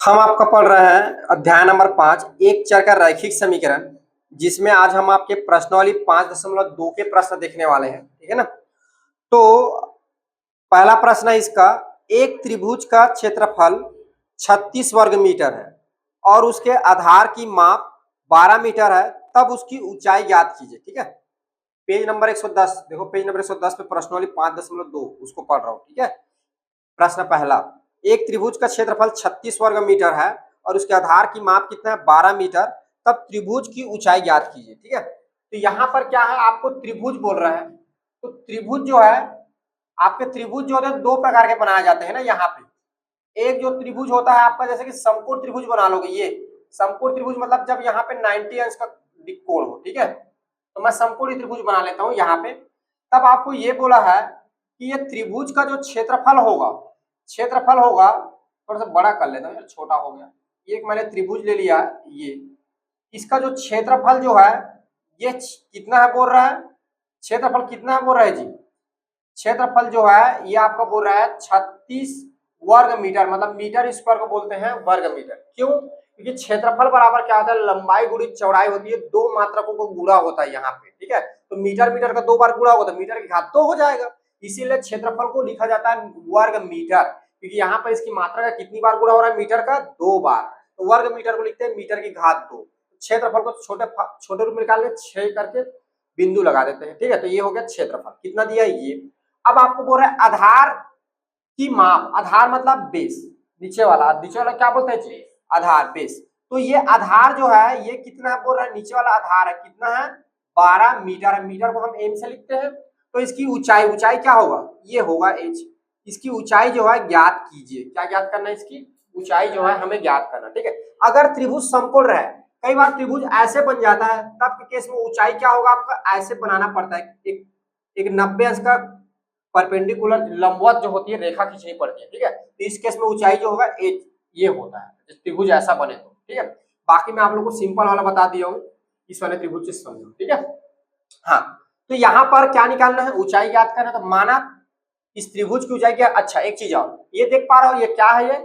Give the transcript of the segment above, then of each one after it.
हम आपका पढ़ रहे हैं अध्याय नंबर 5 एक चर का रैखिक समीकरण, जिसमें आज हम आपके प्रश्नावली 5.2 के प्रश्न देखने वाले हैं। ठीक है ना। तो पहला प्रश्न है इसका, एक त्रिभुज का क्षेत्रफल 36 वर्ग मीटर है और उसके आधार की माप 12 मीटर है, तब उसकी ऊंचाई ज्ञात कीजिए। ठीक है। पेज नंबर 110, देखो पेज नंबर 110 पे प्रश्नावली 5.2 उसको पढ़ रहा हूँ। ठीक है। प्रश्न पहला, एक त्रिभुज का क्षेत्रफल 36 वर्ग मीटर है और उसके आधार की माप कितना है 12 मीटर, तब त्रिभुज की ऊंचाई ज्ञात कीजिए। ठीक है। तो यहाँ पर क्या है, आपको त्रिभुज बोल रहा है। तो त्रिभुज जो है, आपके त्रिभुज जो है दो प्रकार के बनाए जाते हैं ना। यहाँ पे एक जो त्रिभुज होता है आपका, जैसे कि समकोण त्रिभुज बना लोगे। ये समकोण त्रिभुज मतलब जब यहाँ पे 90 अंश का कोण हो। ठीक है। तो मैं समकोणी त्रिभुज बना लेता हूँ यहाँ पे। तब आपको ये बोला है कि ये त्रिभुज का जो क्षेत्रफल होगा, थोड़ा सा बड़ा कर लेता हूँ यार, छोटा हो गया। एक मैंने त्रिभुज ले लिया, ये इसका जो क्षेत्रफल जो है ये कितना है बोल रहा है। क्षेत्रफल कितना है बोल रहा है जी। क्षेत्रफल जो है ये आपका बोल रहा है 36 वर्ग मीटर, मतलब मीटर स्क्वायर को बोलते हैं वर्ग मीटर। क्यों? क्योंकि क्षेत्रफल बराबर क्या होता है, लंबाई गुणित चौड़ाई होती है, दो मात्रकों को गुणा होता है यहाँ पे। ठीक है। तो मीटर मीटर का दो बार गुणा होता है, मीटर की घात दो हो जाएगा। इसीलिए क्षेत्रफल को लिखा जाता है वर्ग मीटर, क्योंकि यहाँ पर इसकी मात्रा का कितनी बार गुणा हो रहा है, मीटर का दो बार। तो वर्ग मीटर को लिखते हैं मीटर की घात दो। क्षेत्रफल को छोटे छोटे रूप में निकाल के 6 करके बिंदु लगा देते हैं। ठीक है। तो ये हो गया क्षेत्रफल, कितना दिया ये। अब आपको बोल रहा है आधार की माप, आधार मतलब बेस, नीचे वाला क्या बोलते हैं जी, आधार बेस। तो ये आधार जो है ये कितना है बोल रहा है, नीचे वाला आधार है कितना है 12 मीटर है। मीटर को हम एम से लिखते हैं। तो इसकी ऊंचाई क्या होगा, ये होगा एच। इसकी ऊंचाई जो है ज्ञात कीजिए। क्या ज्ञात करना है, इसकी ऊंचाई जो है हमें ज्ञात करना। ठीक है। अगर त्रिभुज समकोण रहे, कई बार त्रिभुज ऐसे बन जाता है, तब के केस में ऊंचाई क्या होगा आपका, ऐसे बनाना पड़ता है। एक 90 अंश का परपेंडिकुलर लंबवत जो होती है रेखा खींचनी पड़ती है। ठीक है। तो इस केस में ऊंचाई जो होगा एच ये होता है, त्रिभुज ऐसा बने तो। ठीक है। बाकी मैं आप लोगों को सिंपल वाला बता दिया हूँ, इस वाले त्रिभुज से समझो। ठीक है। हाँ, तो यहाँ पर क्या निकालना है, ऊंचाई ज्ञात करना है। तो माना इस त्रिभुज की ऊंचाई क्या, अच्छा एक चीज और ये देख पा रहा हूँ, ये क्या है, ये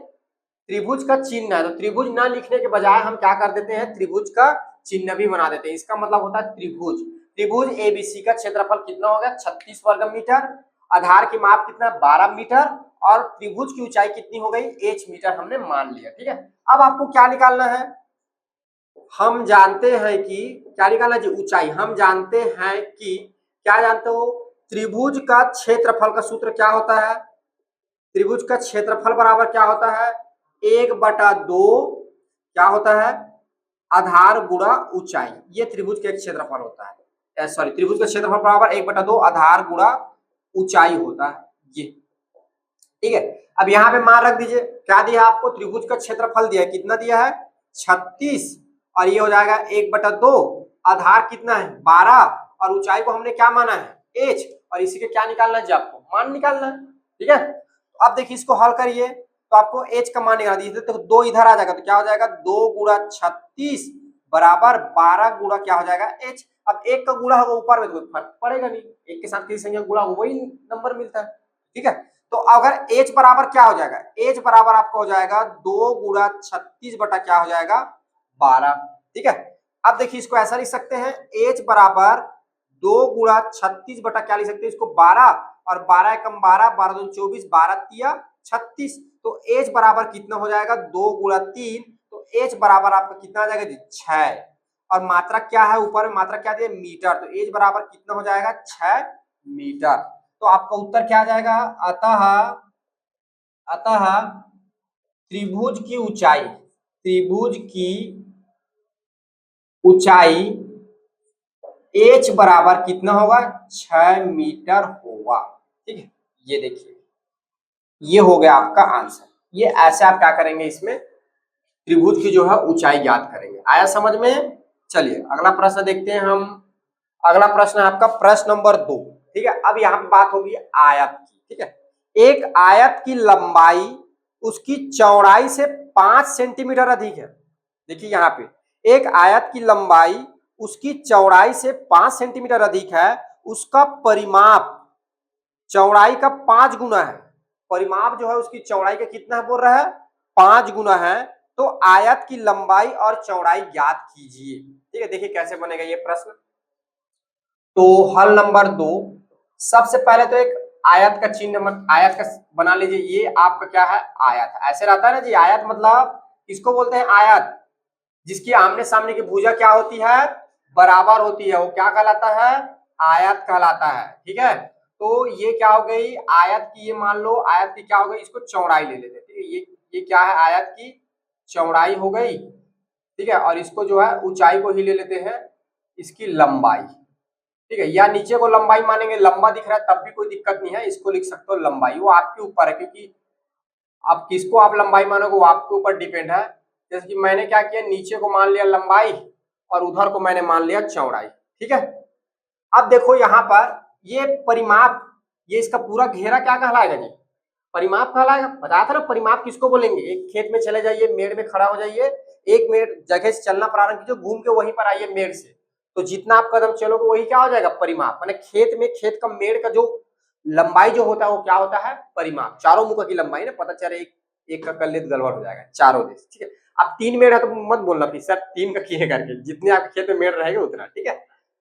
त्रिभुज का चिन्ह है। तो त्रिभुज ना लिखने के बजाय हम क्या कर देते हैं, त्रिभुज का चिन्ह भी बना देते हैं। इसका मतलब होता है त्रिभुज। त्रिभुज एबीसी का क्षेत्रफल कितना हो गया 36 वर्ग मीटर, आधार की माप कितना 12 मीटर, और त्रिभुज की ऊंचाई कितनी हो गई एच मीटर हमने मान लिया। ठीक है। अब आपको क्या निकालना है, हम जानते हैं कि क्या निकालना जी, ऊंचाई। हम जानते हैं कि क्या जानते हो, त्रिभुज का क्षेत्रफल का सूत्र क्या होता है, त्रिभुज का क्षेत्रफल बराबर क्या होता है 1/2 क्या होता है आधार गुणा ऊंचाई। ये त्रिभुज का क्षेत्रफल होता है, सॉरी त्रिभुज का क्षेत्रफल बराबर 1/2 आधार गुणा ऊंचाई होता है ये। ठीक है। अब यहाँ पे मान रख दीजिए, क्या दिया आपको, त्रिभुज का क्षेत्रफल दिया है, कितना दिया है 36, और ये हो जाएगा 1/2, आधार कितना है 12, और ऊंचाई को हमने क्या माना है h, और इसी के क्या निकालना है जी, आपको मान निकालना है। ठीक है। तो अब देखिए इसको हल करिए, तो आपको h का मान निकालना दीजिए। तो दो इधर आ जाएगा, तो क्या हो जाएगा 2 गुणा 36 बराबर 12 गुणा क्या हो जाएगा h। अब एक का गुणा होगा ऊपर में तो कोई फर्क पड़ेगा नहीं, एक के साथ किसी संख्या गुणा हो वही नंबर मिलता है। ठीक है। तो अगर h बराबर क्या हो जाएगा, h बराबर आपको हो जाएगा 2 गुणा 36 बटा क्या हो जाएगा 12। ठीक है। अब देखिए इसको ऐसा लिख सकते हैं, h बराबर 2 गुणा 36 बटा क्या लिख सकते हैं इसको 12, और 12 एकम 12, 12 दूनी 24, 12 तिया 36। तो h बराबर कितना हो जाएगा 2 गुणा 3, तो h बराबर आपका कितना आ जाएगा जी 6, और मात्रा क्या है ऊपर में, मात्रा क्या दिया मीटर, तो h बराबर कितना हो जाएगा 6 मीटर। तो आपका उत्तर क्या आ जाएगा, अतः अतः त्रिभुज की ऊंचाई h बराबर कितना होगा 6 मीटर होगा। ठीक है। ये देखिए ये हो गया आपका आंसर। ये ऐसे आप क्या करेंगे, इसमें त्रिभुज की जो है ऊंचाई ज्ञात करेंगे। आया समझ में। चलिए अगला प्रश्न देखते हैं हम। अगला प्रश्न है आपका प्रश्न नंबर 2। ठीक है। अब यहाँ पे बात होगी आयत की। ठीक है। एक आयत की लंबाई उसकी चौड़ाई से 5 सेंटीमीटर अधिक है। देखिए यहाँ पे एक आयत की लंबाई उसकी चौड़ाई से 5 सेंटीमीटर अधिक है, उसका परिमाप चौड़ाई का 5 गुना है। परिमाप जो है उसकी चौड़ाई का कितना है बोल रहा है 5 गुना है, तो आयत की लंबाई और चौड़ाई ज्ञात कीजिए। ठीक है, देखिए कैसे बनेगा ये प्रश्न। तो हल नंबर 2, सबसे पहले तो एक आयत का चिन्ह आयत का बना लीजिए। ये आपका क्या है, आयत ऐसे रहता है ना जी। आयत मतलब किसको बोलते हैं, आयत जिसकी आमने सामने की भुजा क्या होती है, बराबर होती है, वो क्या कहलाता है, आयत कहलाता है। ठीक है, तो ये क्या हो गई आयत की, ये मान लो आयत की क्या हो गई, इसको चौड़ाई ले लेते हैं। ठीक है, ये क्या है, आयत की चौड़ाई हो गई। ठीक है, और इसको जो है ऊंचाई को ही ले लेते हैं, इसकी लंबाई। ठीक है, या नीचे को लंबाई मानेंगे, लंबा दिख रहा है तब भी कोई दिक्कत नहीं है, इसको लिख सकते हो लंबाई, वो आपके ऊपर है, क्योंकि आप किसको आप लंबाई मानोगे वो आपके ऊपर डिपेंड है। जैसे कि मैंने क्या किया, नीचे को मान लिया लंबाई और उधर को मैंने मान लिया चौड़ाई। ठीक है, अब देखो यहाँ पर ये परिमाप, ये इसका पूरा घेरा क्या कहलाएगा जी, परिमाप कहलाएगा। बताया था ना परिमाप किसको बोलेंगे। एक खेत में चले जाइए, मेड़ में खड़ा हो जाइए, एक मेड़ जगह से चलना प्रारंभ कीजिए, घूम के वहीं पर आइए मेड़ से, तो जितना आप कदम चलोगे वही क्या हो जाएगा, परिमाप। माने खेत में खेत का मेड़ का जो लंबाई जो होता है वो क्या होता है, परिमाप। चारों मुख की लंबाई ना, पता चले एक का कर ले तो गड़बड़ हो जाएगा, चारों देश। ठीक है, अब 3 मेड़ है तो मत बोलना फिर सर 3 का किए करके, जितने आपके खेत में मेड़ रहेगा उतना। ठीक है,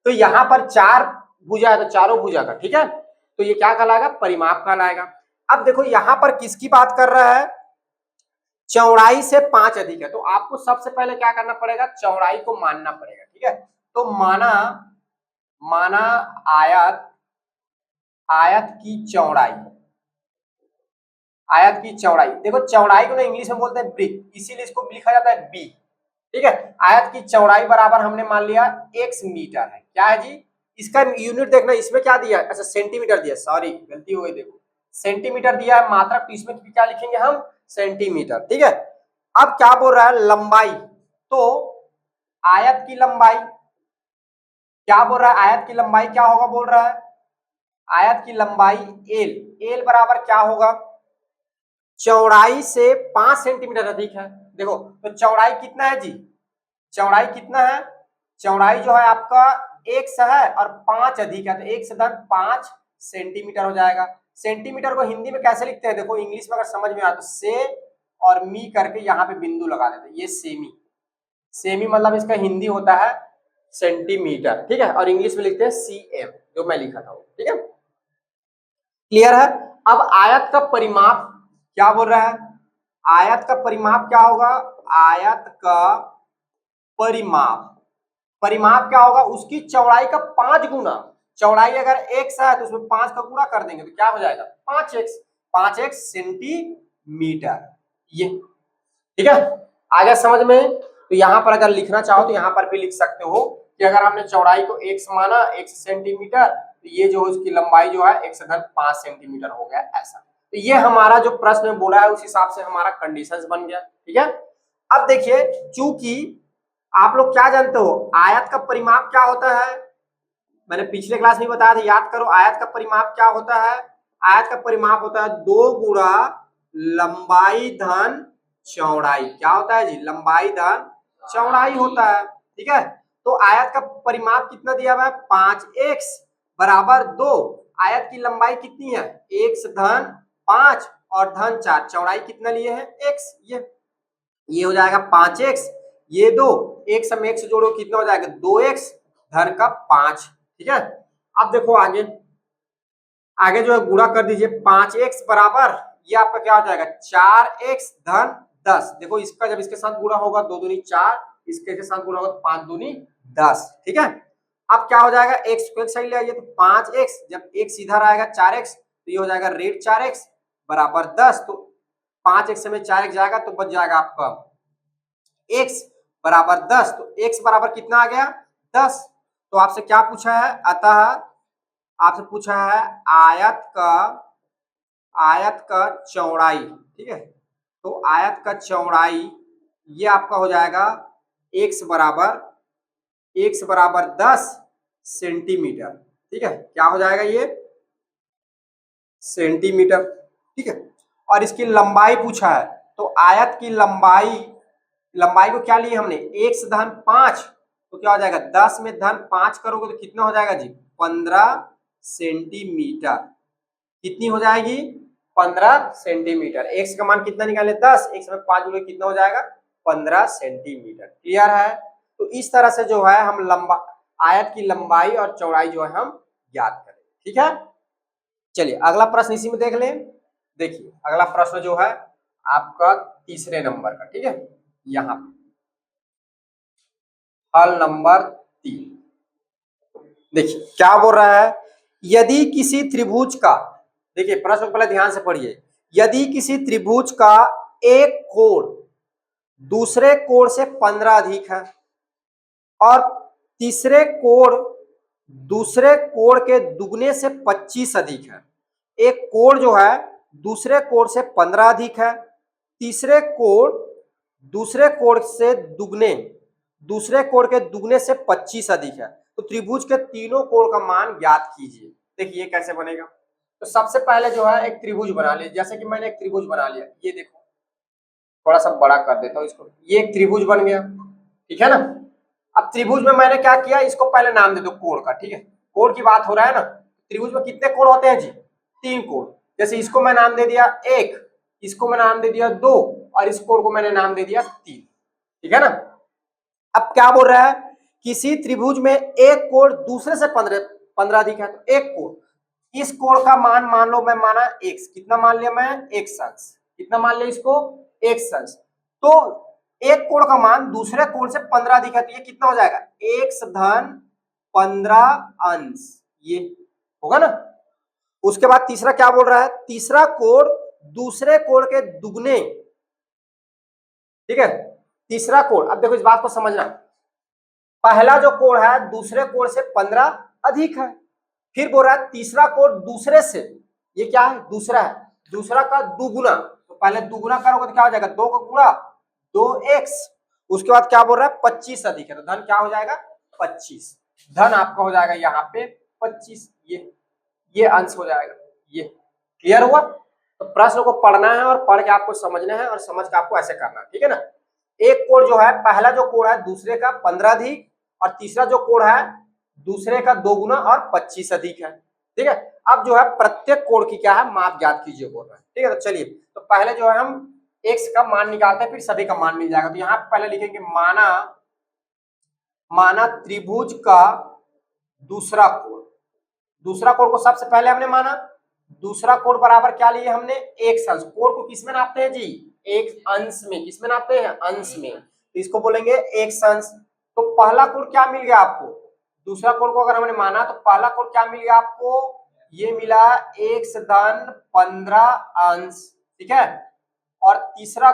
तो यहाँ पर 4 भुजा है तो चारों भुजा का, ठीक है, तो ये क्या कहलाएगा, परिमाप कहलाएगा। अब देखो यहाँ पर किसकी बात कर रहा है, चौड़ाई से 5 अधिक है, तो आपको सबसे पहले क्या करना पड़ेगा, चौड़ाई को मानना पड़ेगा। ठीक है, तो माना आयत, आयत की चौड़ाई, आयत की चौड़ाई, देखो चौड़ाई को ना इंग्लिश में बोलते हैं ब्रिक, इसीलिए इसको लिखा जाता है बी। ठीक है, आयत की चौड़ाई बराबर हमने मान लिया x मीटर है। क्या है जी, इसका यूनिट देखना, इसमें क्या दिया है, अच्छा सेंटीमीटर दिया, सॉरी गलती हो गई, देखो सेंटीमीटर दिया है मात्रक, तो इसमें क्या लिखेंगे हम, सेंटीमीटर। ठीक है, अब क्या बोल रहा है, लंबाई, तो आयत की लंबाई क्या बोल रहा है, आयत की लंबाई क्या होगा बोल रहा है, आयत की लंबाई एल, एल बराबर क्या होगा, चौड़ाई से 5 सेंटीमीटर अधिक है। देखो तो चौड़ाई कितना है जी, चौड़ाई कितना है, चौड़ाई जो है आपका 1 है और 5 अधिक है, तो 1 से धन 5 सेंटीमीटर हो जाएगा। सेंटीमीटर को हिंदी में कैसे लिखते हैं, देखो इंग्लिश में अगर समझ में आए तो से और मी करके यहाँ पे बिंदु लगा देते हैं, ये सेमी, सेमी मतलब इसका हिंदी होता है सेंटीमीटर। ठीक है, और इंग्लिश में लिखते हैं सीएम, जो मैं लिखा था। ठीक है, क्लियर है। अब आयत का परिमाप क्या बोल रहा है, आयत का परिमाप क्या होगा, आयत का परिमाप, परिमाप क्या होगा, उसकी चौड़ाई का 5 गुना, चौड़ाई अगर x है तो उसमें 5 का गुणा कर देंगे तो क्या हो जाएगा, 5x, 5x सेंटीमीटर। ये ठीक है, आ गया समझ में। तो यहाँ पर अगर लिखना चाहो तो यहाँ पर भी लिख सकते हो कि अगर हमने चौड़ाई को x माना, x सेंटीमीटर, तो ये जो इसकी लंबाई जो है 1 से घन 5 सेंटीमीटर हो गया ऐसा। तो ये हमारा जो प्रश्न में बोला है उस हिसाब से हमारा कंडीशंस बन गया। ठीक है, अब देखिए चूंकि आप लोग क्या जानते हो आयत का परिमाप क्या होता है, मैंने पिछले क्लास में बताया था, याद करो आयत का परिमाप क्या होता है, आयत का परिमाप होता है 2 गुणा लंबाई धन चौड़ाई। क्या होता है जी, लंबाई धन चौड़ाई होता है। ठीक है, तो आयत का परिमाप कितना दिया हुआ है, 5x बराबर 2, आयत की लंबाई कितनी है, x धन 5 और धन 4, चौड़ाई कितना लिए हैं x, ये हो जाएगा 5x, ये 2, एक सम एक से जोड़ो कितना हो जाएगा 2x धन का 5। ठीक है, अब देखो आगे, आगे जो है गुणा कर दीजिए, 5x बराबर ये आपका क्या हो जाएगा 4x धन 10। देखो इसका जब इसके साथ गुणा होगा 2 दूनी 4, इसके साथ गुणा होगा 5 दूनी 10। ठीक है, अब क्या हो जाएगा x को एक साइड ले आइए, तो 5x जब x इधर आएगा 4x तो ये हो जाएगा रेड 4x बराबर 10, तो 5x में 4x जाएगा तो बच जाएगा आपका x बराबर 10, तो x बराबर कितना आ गया 10। तो आपसे क्या पूछा है, अतः आपसे पूछा है आयत का चौड़ाई। ठीक है, तो आयत का चौड़ाई ये आपका हो जाएगा x बराबर 10 सेंटीमीटर। ठीक है, क्या हो जाएगा ये सेंटीमीटर। ठीक है, और इसकी लंबाई पूछा है, तो आयत की लंबाई को क्या लिए हमने, 1 से धन 5, तो क्या हो जाएगा 10 में धन 5 करोगे तो कितना हो जाएगा जी 15 सेंटीमीटर। कितनी हो जाएगी 15 सेंटीमीटर। x का मान कितना निकाले 10, x में 5 जोड़े कितना हो जाएगा 15 सेंटीमीटर। क्लियर है? तो इस तरह से जो है हम आयत की लंबाई और चौड़ाई जो है हम ज्ञात करें। ठीक है, चलिए अगला प्रश्न इसी में देख लें। देखिए अगला प्रश्न जो है आपका तीसरे नंबर का, ठीक है, यहाँ हल नंबर 3। देखिए क्या बोल रहा है, यदि किसी त्रिभुज का, देखिए प्रश्न को पहले ध्यान से पढ़िए, यदि किसी त्रिभुज का एक कोण दूसरे कोण से 15 अधिक है और तीसरे कोण दूसरे कोण के दुगने से 25 अधिक है, एक कोण जो है दूसरे कोण से 15 अधिक है, तीसरे कोण दूसरे कोण से दुगने दूसरे कोण के दुगने से 25 अधिक है, तो त्रिभुज के तीनों कोण का मान ज्ञात कीजिए। देखिए ये कैसे बनेगा, तो सबसे पहले जो है एक त्रिभुज बना लीजिए। जैसे कि मैंने एक त्रिभुज बना लिया, ये देखो थोड़ा सा बड़ा कर देता हूँ इसको, ये एक त्रिभुज बन गया, ठीक है ना। अब त्रिभुज में मैंने क्या किया, इसको पहले नाम दे दो कोण का, ठीक है, कोण की बात हो रहा है ना। त्रिभुज में कितने कोण होते हैं जी, 3 कोण। जैसे इसको मैं नाम दे दिया 1, इसको मैं नाम दे दिया 2 और इस कोण को मैंने नाम दे दिया 3, ठीक है ना। अब क्या बोल रहा है, किसी त्रिभुज में एक कोण दूसरे से 15 अधिक है, तो एक कोण, इस कोण का मान मान लो मैं माना x, कितना मान लिया मैं, x अंश, कितना मान लिया इसको, x अंश। तो एक कोण का मान दूसरे कोण से 15 अधिक है, तो ये कितना हो जाएगा, x धन 15 अंश, ये होगा ना। उसके बाद तीसरा क्या बोल रहा है, तीसरा कोण दूसरे कोण के दुगने, ठीक है, तीसरा कोण। अब देखो इस बात को समझना, पहला जो कोण है दूसरे कोण से 15 अधिक है, फिर बोल रहा है तीसरा कोण दूसरे से, ये क्या है, दूसरा है, दूसरा का दुगुना, तो पहले दुगुना करोगे तो क्या हो जाएगा, 2 का गुणा 2x। उसके बाद क्या बोल रहा है 25 अधिक है, तो धन क्या हो जाएगा 25, धन आपका हो जाएगा यहाँ पे 25, ये अंश हो जाएगा। ये क्लियर हुआ। तो प्रश्न को पढ़ना है और पढ़ के आपको समझना है और समझ के आपको ऐसे करना है, ठीक है ना। एक कोण जो है, पहला जो कोण है दूसरे का 15 अधिक और तीसरा जो कोण है दूसरे का 2 गुना और 25 अधिक है, ठीक है। अब जो है प्रत्येक कोण की क्या है, माप ज्ञात कीजिए बोल रहा है, ठीक है। तो चलिए, तो पहले जो है हम x का मान निकालते हैं, फिर सभी का मान मिल जाएगा। तो यहाँ पहले लिखेंगे माना त्रिभुज का दूसरा कोण, दूसरा कोण को सबसे पहले हमने माना, दूसरा कोण बराबर क्या लिए हमने, एक अंश। कोण को किसमें नापते हैं जी, एक अंश में, किसमें नापते हैं, अंश में, तो इसको बोलेंगे एक अंश। तो पहला कोण क्या मिल गया आपको, दूसरा कोण को अगर हमने माना तो पहला कोण क्या मिल गया आपको, ये मिला x धन 15 अंश, ठीक है। और तीसरा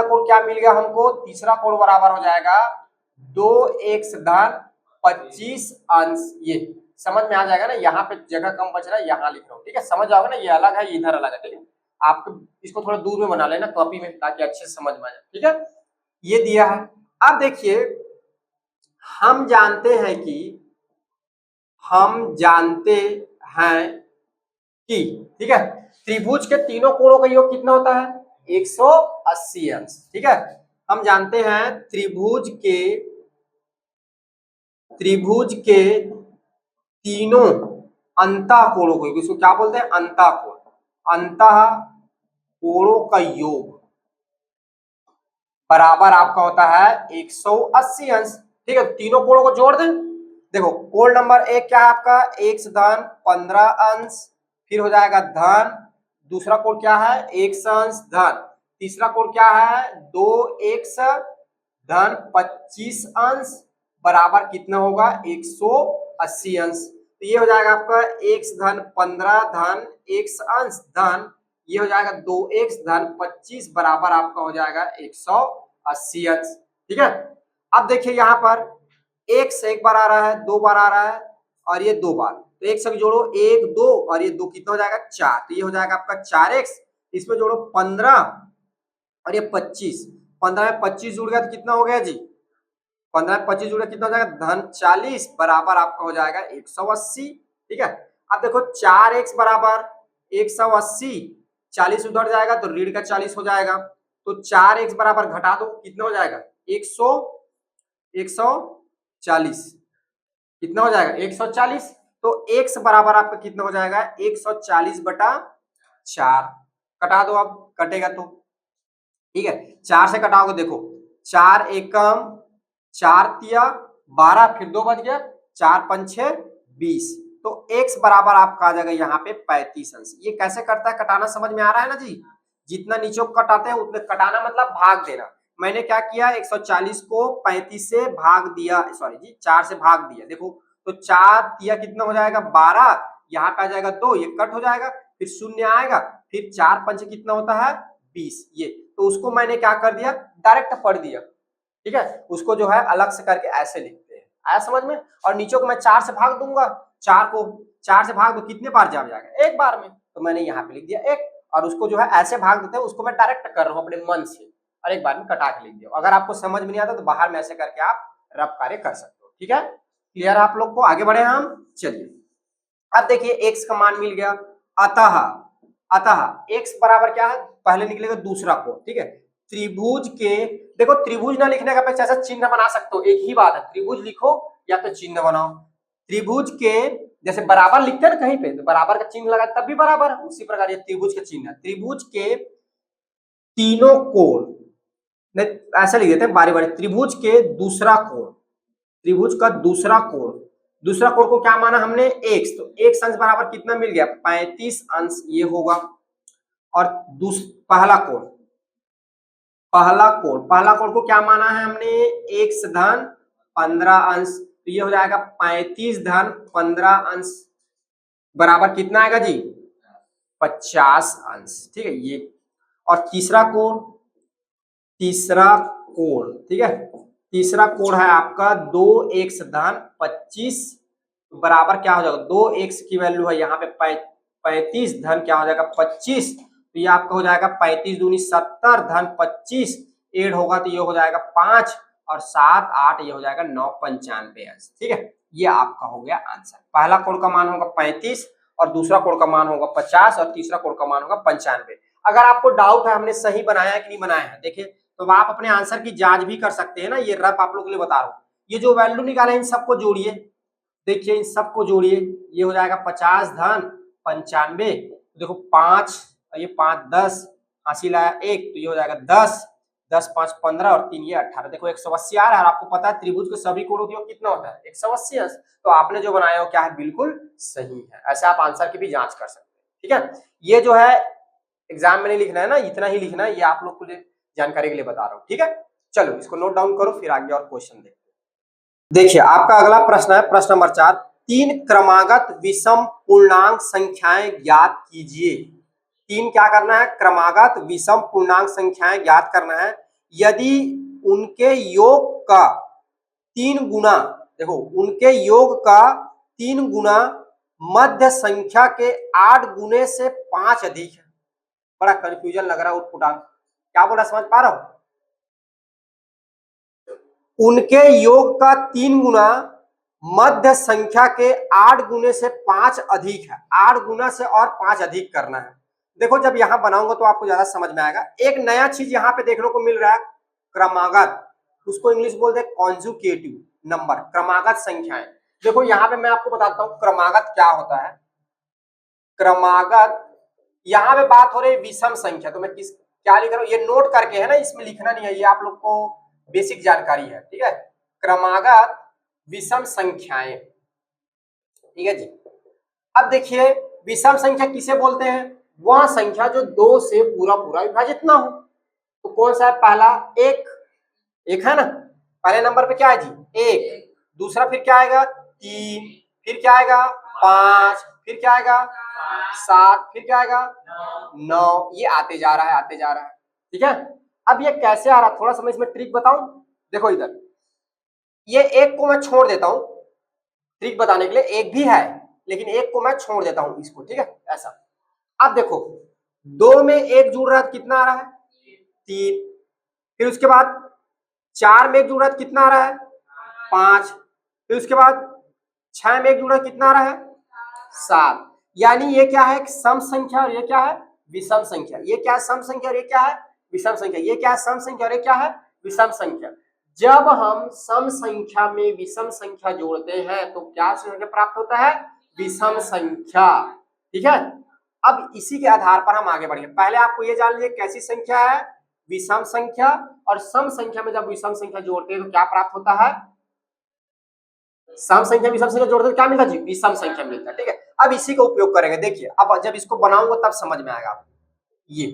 कोण क्या मिल गया हमको, तीसरा कोण बराबर हो जाएगा 2x धन 25 अंश। ये समझ में आ जाएगा ना, यहाँ पे जगह कम बच रहा है, यहाँ लिख रहा हूँ, ठीक है, समझ जाओगे ना, ये अलग है, इधर अलग है, ठीक है। आपको इसको थोड़ा दूर में बना लेना कॉपी में, ताकि अच्छे से समझ में आ जाए, ठीक है। ये दिया है। अब देखिए हम जानते हैं कि ठीक है, त्रिभुज के तीनों कोणों का योग कितना होता है, 180 अंश, ठीक है। हम जानते हैं त्रिभुज के तीनों अंतः कोणों को, इसको क्या बोलते हैं, अंतः कोण, अंतः कोणों का योग बराबर आपका होता है 180 अंश, ठीक है। तीनों कोणों को जोड़ दें, देखो कोण नंबर 1 क्या है आपका, x धन 15 अंश, फिर हो जाएगा धन, दूसरा कोण क्या है, x अंश धन, तीसरा कोण क्या है 2x धन 25 अंश बराबर कितना होगा, 180 अंश। तो ये हो जाएगा आपका x धन 15 धन x अंश धन, ये हो जाएगा 2x धन 25 बराबर आपका हो जाएगा 180 अंश, ठीक है। अब देखिए यहाँ पर x एक बार आ रहा है, 2 बार आ रहा है और ये 2 बार, तो एक संग जोड़ो 1 2 और ये 2 कितना हो जाएगा 4, तो ये हो जाएगा आपका 4x, इसमें जोड़ो 15 और ये 25, 15 में 25 जुड़ गया तो कितना हो गया जी, 15 में 25 जुड़ गया कितना हो जाएगा, धन 40 बराबर आपका हो जाएगा 180, ठीक है। अब देखो 4x बराबर 180, 40 उधर जाएगा तो ऋण का 40 हो जाएगा, तो 4x बराबर घटा दो कितना हो जाएगा, 140, कितना हो जाएगा 140, तो x बराबर आपका कितना हो जाएगा 140 बटा 4, कटा दो, अब कटेगा तो ठीक है, 4 से कटाओगे, देखो 4 एकम 4 तिया 12, फिर 2 बच गया, 4 पंचे 20, तो x बराबर आपका आ जाएगा यहाँ पे 35 अंश। ये कैसे करता है कटाना, समझ में आ रहा है ना जी। जितना नीचे कटाते हैं उतने कटाना मतलब भाग देना। मैंने क्या किया, 140 को 35 से भाग दिया, सॉरी जी 4 से भाग दिया। देखो तो 4 तिया कितना हो जाएगा 12, यहाँ पे आ जाएगा 2, ये कट हो जाएगा, फिर शून्य आएगा, फिर 4 पंच कितना होता है 20, ये तो उसको मैंने क्या कर दिया डायरेक्ट पढ़ दिया। ठीक है, उसको जो है अलग से करके ऐसे लिखते हैं, आया समझ में। और नीचे को मैं 4 से भाग दूंगा, 4 को 4 से भाग दो कितने बार जा जाएगा, एक बार में, तो मैंने यहाँ पे लिख दिया एक। और उसको जो है ऐसे भाग देते हैं, उसको मैं डायरेक्ट कर रहा हूँ अपने मन से, और एक बार में कटा के लिख दिया। अगर आपको समझ में नहीं आता तो बाहर में ऐसे करके आप रफ कार्य कर सकते हो। ठीक है, क्लियर आप लोग को, आगे बढ़े हम, चलिए अब देखिए एक्स का मान मिल गया, अतः अतः एक्स बराबर क्या है, पहले निकलेगा दूसरा कोण। ठीक है, त्रिभुज के, देखो त्रिभुज ना लिखने का अपेक्षा ऐसा चिन्ह बना सकते हो, एक ही बात है, त्रिभुज लिखो या तो चिन्ह बनाओ। त्रिभुज के जैसे बराबर लिखते हैं ना कहीं पे, तो बराबर का चिन्ह लगा तब भी बराबर है, उसी प्रकार ये त्रिभुज का चिन्ह है। त्रिभुज के तीनों कोण, नहीं ऐसा लिख देते हैं बारी बारी, त्रिभुज के दूसरा कोण, त्रिभुज का दूसरा कोण, दूसरा कोण को क्या माना हमने x, तो x अंश बराबर कितना मिल गया 35 अंश, ये होगा। और पहला कोण, पहला कोण को क्या माना है हमने x धन 15 अंश, तो ये हो जाएगा 35 धन 15 अंश बराबर कितना आएगा जी 50 अंश। ठीक है, ये और तीसरा कोण, ठीक है, तीसरा कोण है आपका 2x धन 25 बराबर क्या हो जाएगा, 2x की वैल्यू है यहाँ पे 35 धन क्या हो जाएगा 25, तो ये आपका हो जाएगा 35 दूनी 70 धन 25, एड होगा तो ये हो जाएगा 5 और 7 8, ये हो जाएगा 995 अंश। ठीक है, ये आपका हो गया आंसर। पहला कोण का मान होगा 35 और दूसरा कोण का मान होगा 50 और तीसरा कोण का मान होगा 95। अगर आपको डाउट है हमने सही बनाया है कि नहीं बनाया है, देखिए तो आप अपने आंसर की जांच भी कर सकते हैं ना, ये रफ आप लोगों के लिए बता रहा हूँ। ये जो वैल्यू निकाला इन सबको जोड़िए, देखिए इन सबको जोड़िए, ये हो जाएगा 50 धन 95, देखो 5 ये 5 10 हासिल आया 1, तो ये हो जाएगा 10 10 5 15 और 3 ये 18, देखो 180 आ रहा है। और आपको पता है त्रिभुज के सभी कोणों की योग कितना होता है 180 अंश, तो आपने जो बनाया हो क्या है बिल्कुल सही है। ऐसे आप आंसर की भी जांच कर सकते हैं। ठीक है, ये जो है एग्जाम में नहीं लिखना है ना, इतना ही लिखना है, ये आप लोग को जानकारी के लिए बता रहा हूँ। ठीक है, चलो इसको नोट डाउन करो, फिर आगे और क्वेश्चन देखते हैं। देखिए आपका अगला प्रश्न है प्रश्न नंबर 4, 3 क्रमागत विषम पूर्णांक संख्याएं ज्ञात कीजिए। 3 क्या करना है, क्रमागत विषम पूर्णांक संख्याएं ज्ञात करना है, यदि उनके योग का 3 गुना, देखो उनके योग का 3 गुना मध्य संख्या के 8 गुने से 5 अधिक है। बड़ा कंफ्यूजन लग रहा है उत्पुटांक, क्या बोला समझ पा रहा हूं, उनके योग का 3 गुना मध्य संख्या के 8 गुने से 5 अधिक है, 8 गुना से और 5 अधिक करना है। देखो जब यहां बनाऊंगा तो आपको ज्यादा समझ में आएगा। एक नया चीज यहां पे देखने को मिल रहा है क्रमागत, उसको इंग्लिश बोलते हैं कॉन्जुगेटिव नंबर, क्रमागत संख्याएं। देखो यहाँ पे मैं आपको बताता हूँ क्रमागत क्या होता है। क्रमागत, यहाँ पे बात हो रही है विषम संख्या, तो मैं किस क्या लिख रहा हूँ, ये नोट करके है ना, इसमें लिखना नहीं है, ये आप लोग को बेसिक जानकारी है। ठीक है, क्रमागत विषम संख्याएं, ठीक है जी। अब देखिए विषम संख्या किसे बोलते हैं, वह संख्या जो 2 से पूरा पूरा विभाजित ना हो। तो कौन सा है, पहला एक है ना, पहले नंबर पे क्या है जी 1, दूसरा फिर क्या आएगा 3, फिर क्या आएगा 5, फिर क्या आएगा 7, फिर क्या आएगा 9, ये आते जा रहा है आते जा रहा है। ठीक है, अब ये कैसे आ रहा है, थोड़ा सा मैं इसमें ट्रिक बताऊं। देखो इधर ये एक को मैं छोड़ देता हूं, ट्रिक बताने के लिए, एक भी है लेकिन एक को मैं छोड़ देता हूं इसको। ठीक है, ऐसा। अब देखो 2 में 1 जुड़ रहा है, कितना आ रहा है 3, फिर उसके बाद 4 में 1 जुड़ रहा है, कितना आ रहा है 5, फिर उसके बाद 6 में 1 जुड़ रहा है, कितना आ रहा है 7। यानी ये क्या है, सम संख्या और ये क्या है विषम संख्या। ये क्या है सम संख्या और ये क्या है विषम संख्या। ये क्या है सम संख्या और ये क्या है विषम संख्या। जब हम सम संख्या में विषम संख्या जोड़ते हैं तो क्या संख्या प्राप्त होता है, विषम संख्या। ठीक है, अब इसी के आधार पर हम आगे बढ़ेंगे। पहले आपको ये जान लीजिए कैसी संख्या है, विषम संख्या, और सम संख्या में जब विषम संख्या जोड़ते हैं तो क्या प्राप्त होता है, सम संख्या विषम संख्या जोड़ते तो क्या मिलता जी, विषम संख्या मिलता है। ठीक है, अब इसी का उपयोग करेंगे। देखिए अब जब इसको बनाऊंगा तब समझ में आएगा आपको ये।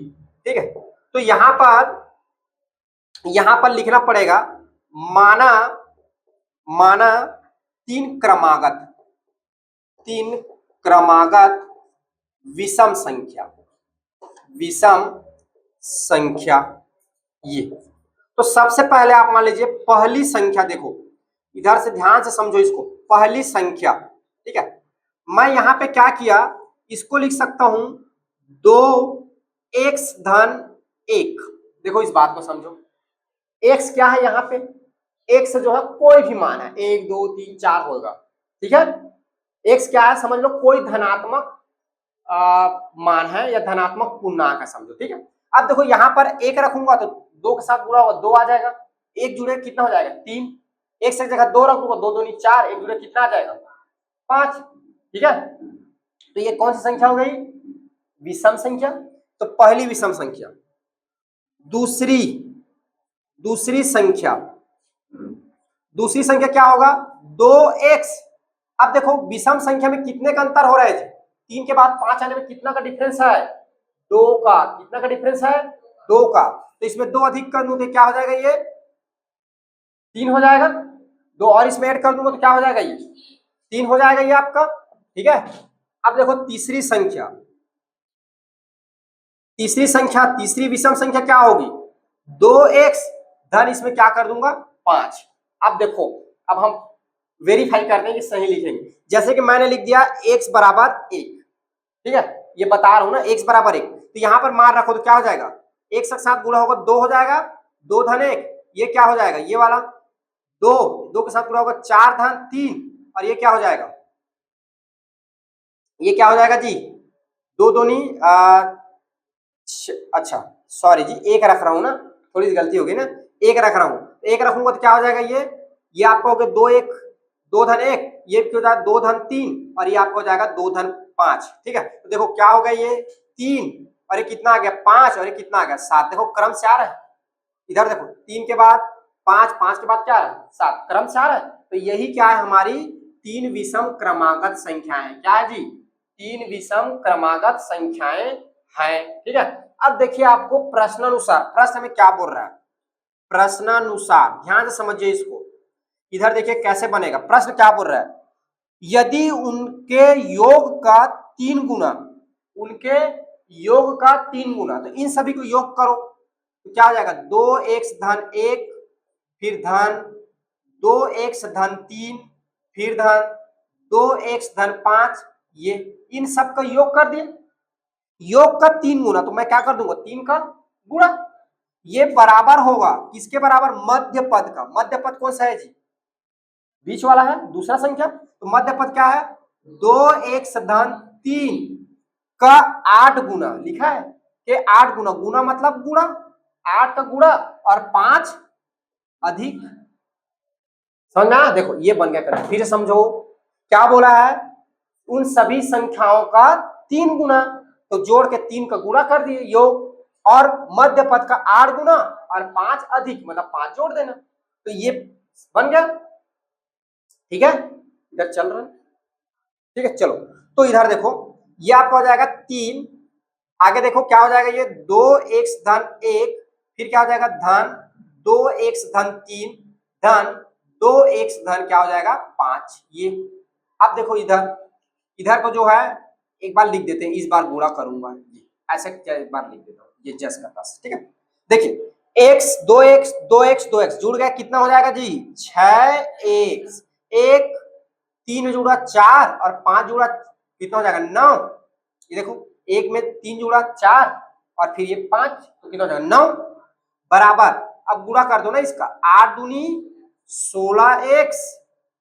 ठीक है, तो यहां पर लिखना पड़ेगा माना माना तीन क्रमागत विषम संख्या ये। तो सबसे पहले आप मान लीजिए पहली संख्या, देखो इधर से ध्यान से समझो इसको, पहली संख्या। ठीक है, मैं यहां पे क्या किया, इसको लिख सकता हूं 2x धन 1। देखो इस बात को समझो, x क्या है यहाँ पे, x जो है कोई भी मान है, 1 2 3 4 होगा। ठीक है, x क्या है समझ लो, कोई धनात्मक मान है या धनात्मक पूर्णांक है समझो। ठीक है, अब देखो यहाँ पर 1 रखूंगा तो 2 के साथ गुणा होगा 2 आ जाएगा, 1 जुड़े कितना हो जाएगा 3, एक से जगह 2 रखूंगा 2 दूनी 4, 1 जुड़े कितना आ जाएगा 5। ठीक है, तो ये कौन सी संख्या हो गई, विषम संख्या। तो पहली विषम संख्या। दूसरी संख्या क्या होगा 2x। अब देखो विषम संख्या में कितने का अंतर हो रहा है, 3 के बाद 5 आने में कितना का डिफरेंस है, 2 का। कितना का डिफरेंस है, 2 का। तो इसमें 2 अधिक कर दूं तो क्या हो जाएगा, ये 3 हो जाएगा। 2 और इसमें ऐड कर दूंगा तो क्या हो जाएगा, ये 3 हो जाएगा ये आपका। ठीक है, अब देखो तीसरी विषम संख्या क्या होगी, 2x धन इसमें क्या कर दूंगा 5। अब देखो, अब हम वेरीफाई करते हैं कि सही लिखेंगे। जैसे कि मैंने लिख दिया x बराबर 1। ठीक है, ये बता रहा हूं ना, x बराबर 1, तो यहां पर मान रखो तो क्या हो जाएगा, एक के साथ गुणा होगा 2 हो जाएगा, 2 धन 1, ये क्या हो जाएगा, ये वाला 2 के साथ गुणा होगा 4 धन 3, और ये क्या हो जाएगा, ये क्या हो जाएगा जी, 2 दूनी अच्छा सॉरी जी, 1 रख रहा हूं ना, थोड़ी सी गलती होगी ना, 1 रख रहा हूं, 1 रखूंगा तो क्या हो जाएगा, ये आपका हो गया 2 धन 1, ये हो जाएगा 2 धन 3, और ये आपको हो जाएगा 2 धन 5। ठीक है, तो देखो क्या हो गया, ये 3 और ये कितना आ गया 5, और ये कितना आ गया 7। देखो क्रम से आ रहा है, इधर देखो 3 के बाद 5, 5 के बाद क्या है 7, क्रम से आ रहा है। तो यही क्या है, हमारी 3 विषम क्रमागत संख्याएं। क्या है जी, 3 विषम क्रमागत संख्याएं हैं। ठीक है, अब देखिए आपको प्रश्नानुसार, प्रश्न में क्या बोल रहा है, प्रश्नानुसार ध्यान से समझिए इसको। इधर देखिए कैसे बनेगा, प्रश्न क्या बोल रहा है, यदि उनके योग का 3 गुना, तो इन सभी को योग करो तो क्या हो जाएगा, 2x धन 1, फिर धन 2x धन 3, फिर धन 2x धन 5, ये इन सब का योग कर दिया। योग का 3 गुना, तो मैं क्या कर दूंगा 3 का गुणा, ये बराबर होगा किसके बराबर, मध्य पद का। मध्य पद कौन सा है जी, बीच वाला है, दूसरा संख्या। तो मध्य पद क्या है, 2x धन 3 का 8 गुना लिखा है, कि 8 गुना, गुना मतलब गुणा, 8 का गुणा और 5 अधिक। समझ में आया, देखो ये बन गया। फिर समझो क्या बोला है, उन सभी संख्याओं का 3 गुना, तो जोड़ के 3 का गुणा कर दिए योग, और मध्य पद का 8 गुना और 5 अधिक, मतलब 5 जोड़ देना, तो ये बन गया। ठीक है, इधर चल रहा है। ठीक है, चलो तो इधर देखो ये आपका हो जाएगा 3, आगे देखो क्या हो जाएगा, ये 2x धन 1, फिर क्या हो जाएगा धन 2x धन 3, धन 2x धन क्या हो जाएगा 5। ये अब देखो इधर को जो है एक बार लिख देते हैं, इस बार गुणा करूंगा, ये ऐसे एक बार लिख देता हूँ, ये जस करता। ठीक है, देखिए x 2x जुड़ गया, कितना हो जाएगा जी 6x, 1 3 जुड़ा 4 और 5 जुड़ा कितना हो जाएगा 9। ये देखो 1 में 3 जुड़ा 4 और फिर ये 5, तो कितना हो जाएगा 9 बराबर। अब गुणा कर दो ना इसका, 8 दूनी 16x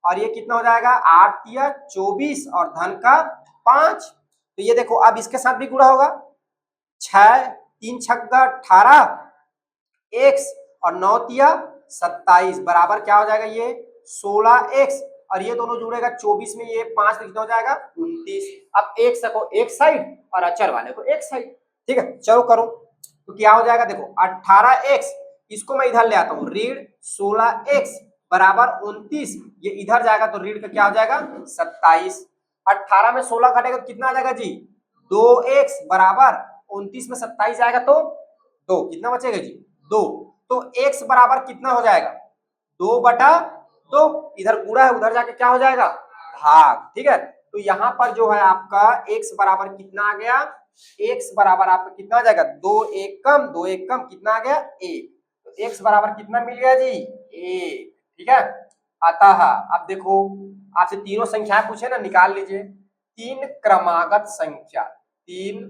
और ये कितना हो जाएगा 8 तिया 24 और धन का 5। तो ये देखो अब इसके साथ भी गुणा होगा, 6 3 छक्का 18 x और 9 तिया 27 बराबर क्या हो जाएगा, ये 16x और ये दोनों जुड़ेगा 24 में, ये 5 तो कितना हो जाएगा 29। अब x को एक साइड और अचर वाले को एक साइड। ठीक है, चलो करो। तो क्या हो जाएगा, देखो 18x, इसको मैं इधर ले आता हूँ, ऋण 16x बराबर 29, ये इधर जाएगा तो ऋण का क्या हो जाएगा 27। 18 में 16 घटेगा तो कितना आ जाएगा जी 2x बराबर 29 में 27 जाएगा तो 2, कितना बचेगा जी 2। तो x बराबर कितना हो जाएगा 2/2, इधर गुणा है उधर जाके क्या हो जाएगा भाग, ठीक है। तो यहाँ पर जो है आपका x बराबर कितना आ गया, x बराबर आपका कितना आ जाएगा 2 1 कम कितना आ गया 1, तो x बराबर कितना मिल गया जी 1, ठीक है। अतः अब देखो आपसे तीनों संख्याएं पूछे ना, निकाल लीजिए। तीन क्रमागत संख्या, तीन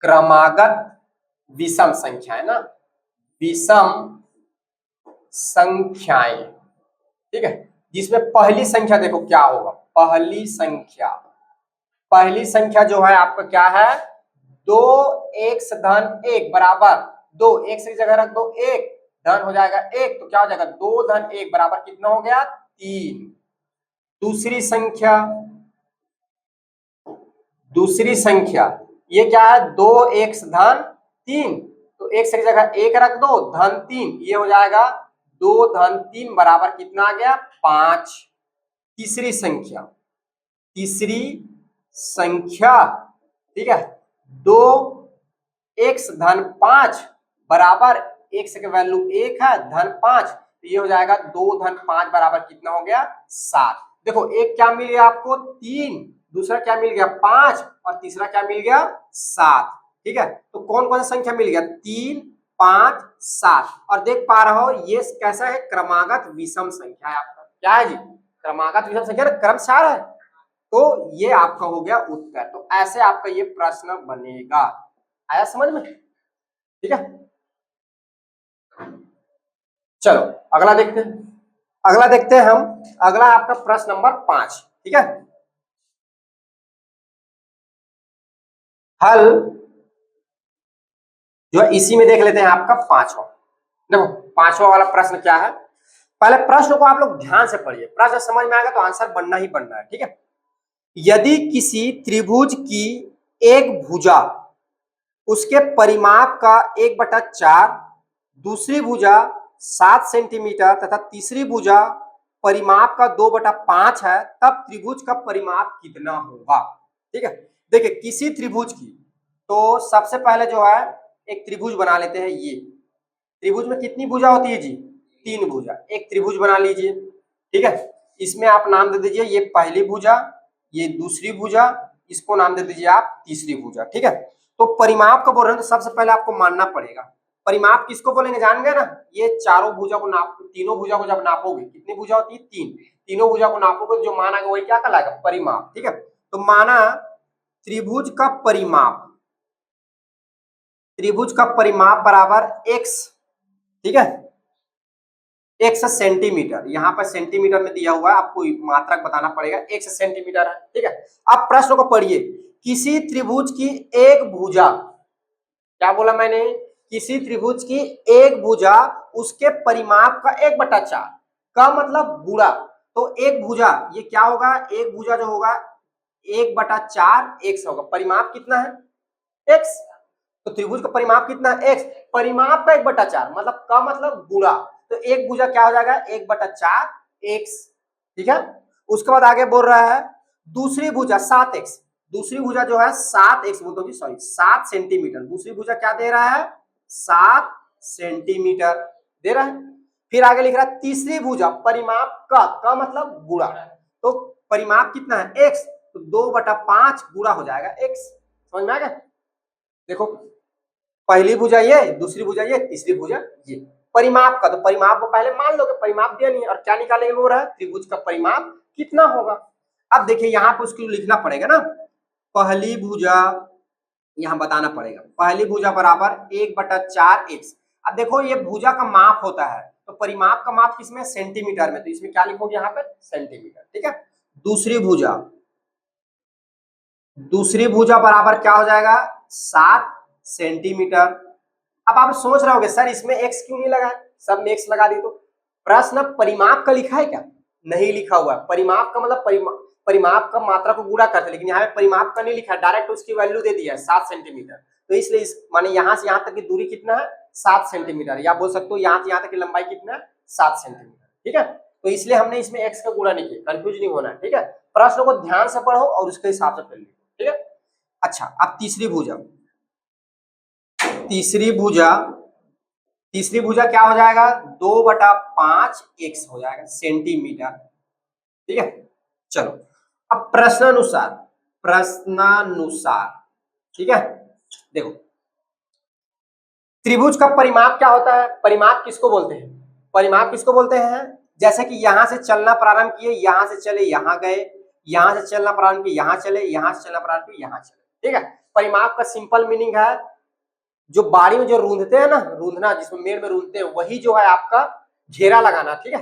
क्रमागत विषम संख्या है ना, विषम संख्याएं, ठीक है, जिसमें पहली संख्या देखो क्या होगा, पहली संख्या जो है आपका क्या है 2x धन 1 बराबर 2, x की जगह रख दो 1, धन हो जाएगा 1, तो क्या हो जाएगा 2 धन 1 बराबर कितना हो गया 3। दूसरी संख्या ये क्या है 2x धन 3, तो x की जगह 1 रख दो धन 3, ये हो जाएगा 2 धन 3 बराबर कितना आ गया 5। तीसरी संख्या ठीक है 2x धन 5 बराबर x की वैल्यू 1 है धन 5, तो ये हो जाएगा 2 धन 5 बराबर कितना हो गया 7। देखो एक क्या मिल गया आपको 3, दूसरा क्या मिल गया 5 और तीसरा क्या मिल गया 7, ठीक है। तो कौन कौन सा संख्या मिल गया 3 5 7, और देख पा रहे हो ये कैसा है क्रमागत विषम संख्या है आपका, क्या है जी क्रमागत विषम संख्या क्रमशः है, तो ये आपका हो गया उत्तर। तो ऐसे आपका ये प्रश्न बनेगा, आया समझ में, ठीक है। चलो अगला देखते हैं हम, अगला आपका प्रश्न नंबर 5, ठीक है। हल जो है इसी में देख लेते हैं आपका 5वां। देखो 5वां वाला प्रश्न क्या है, पहले प्रश्न को आप लोग ध्यान से पढ़िए, प्रश्न समझ में आएगा तो आंसर बनना ही बनना है, ठीक है। यदि किसी त्रिभुज की एक भुजा उसके परिमाप का 1/4, दूसरी भुजा 7 सेंटीमीटर तथा तीसरी भुजा परिमाप का 2/5 है, तब त्रिभुज का परिमाप कितना होगा, ठीक है। देखिए किसी त्रिभुज की, तो सबसे पहले जो है एक त्रिभुज बना लेते हैं। ये त्रिभुज में कितनी भुजा होती है जी 3 भुजा, एक त्रिभुज बना लीजिए, ठीक है। इसमें आप नाम दे दीजिए ये पहली भुजा, ये दूसरी भुजा, इसको नाम दे दीजिए आप तीसरी भुजा, ठीक है। तो परिमाप का बोल रहे हैं तो सबसे पहले आपको मानना पड़ेगा, परिमाप किसको बोलेंगे जान गए ना, ये चारों भुजा को तीनों भुजा को जब नापोगे, कितनी भुजा होती है 3, तीनों भुजा को नापोगे तो जो माना गया वही क्या कहलाएगा परिमाप, ठीक है। तो माना त्रिभुज का परिमाप बराबर x, ठीक है, x सेंटीमीटर, यहाँ पर सेंटीमीटर में दिया हुआ है, आपको मात्रक बताना पड़ेगा, x सेंटीमीटर है, ठीक है। अब प्रश्न को पढ़िए, किसी त्रिभुज की एक भुजा, क्या बोला मैंने, किसी त्रिभुज की एक भुजा उसके परिमाप का 1/4 का मतलब गुणा, तो एक भुजा ये क्या होगा, एक भुजा जो होगा 1/4 x होगा, परिमाप कितना है x, तो त्रिभुज का परिमाप कितना है x, परिमाप का 1/4 मतलब का मतलब गुणा, तो एक भुजा क्या हो जाएगा 1/4 x, ठीक है। उसके बाद आगे बोल रहा है दूसरी भुजा 7x, दूसरी भुजा जो है 7x बोलते हो सॉरी 7 सेंटीमीटर, दूसरी भुजा क्या दे रहा है 7 सेंटीमीटर दे रहा है। फिर आगे लिख रहा है तीसरी भुजा परिमाप का मतलब गुणा, तो परिमाप कितना है x, तो 2/5 गुणा हो जाएगा x, समझ में आ गया। देखो पहली भुजा ये, दूसरी भुजा ये, तीसरी भुजा ये, परिमाप का, तो परिमाप को पहले मान लोगे, परिमाप दिया नहीं और क्या निकालेंगे बोल रहा है त्रिभुज का परिमाप कितना होगा। अब देखिए यहाँ पे उसको लिखना पड़ेगा ना, पहली भुजा यहाँ बताना पड़ेगा, पहली भुजा बराबर 1/4 x। अब देखो ये भुजा का माप होता है, तो परिमाप का माप किसमें सेंटीमीटर में, तो इसमें क्या लिखोगे यहाँ पे सेंटीमीटर, ठीक है। दूसरी भुजा बराबर क्या हो जाएगा 7 सेंटीमीटर। अब आप सोच रहे होगे सर इसमें x क्यों नहीं लगा, सब में x लगा दी, तो प्रश्न परिमाप का लिखा है क्या, नहीं लिखा हुआ है। परिमाप का मतलब परिमाप का मात्रा को गुणा करते, लेकिन यहाँ पे परिमाप का नहीं लिखा है, डायरेक्ट उसकी वैल्यू दे दिया है 7 सेंटीमीटर, तो इसलिए इस माने यहाँ से यहाँ तक की दूरी कितना है 7 सेंटीमीटर, या बोल सकते हो यहाँ से यहाँ तक की लंबाई कितना है 7 सेंटीमीटर। ठीक है, तो इसलिए हमने इसमें x का गुणा नहीं किया, कंफ्यूज नहीं होना है। ठीक है, प्रश्न को ध्यान से पढ़ो और उसके हिसाब से कर लिखो। ठीक है, अच्छा अब तीसरी भुजा, तीसरी भुजा क्या हो जाएगा 2/5 x हो जाएगा सेंटीमीटर। ठीक है, चलो अब प्रश्नानुसार ठीक है, देखो त्रिभुज का परिमाप क्या होता है, परिमाप किसको बोलते हैं, परिमाप किसको बोलते हैं, जैसे कि यहां से चलना प्रारंभ किए, यहां से चले यहां गए, यहां से चलना प्रारंभ किए यहां चले, यहां से चलना प्रारंभ किए यहां चले। ठीक है, परिमाप का सिंपल मीनिंग है जो बाड़ी में जो रूंधते हैं ना, रूंधना जिसमें मेड़ में रूंधते हैं, वही जो है आपका घेरा लगाना। ठीक है,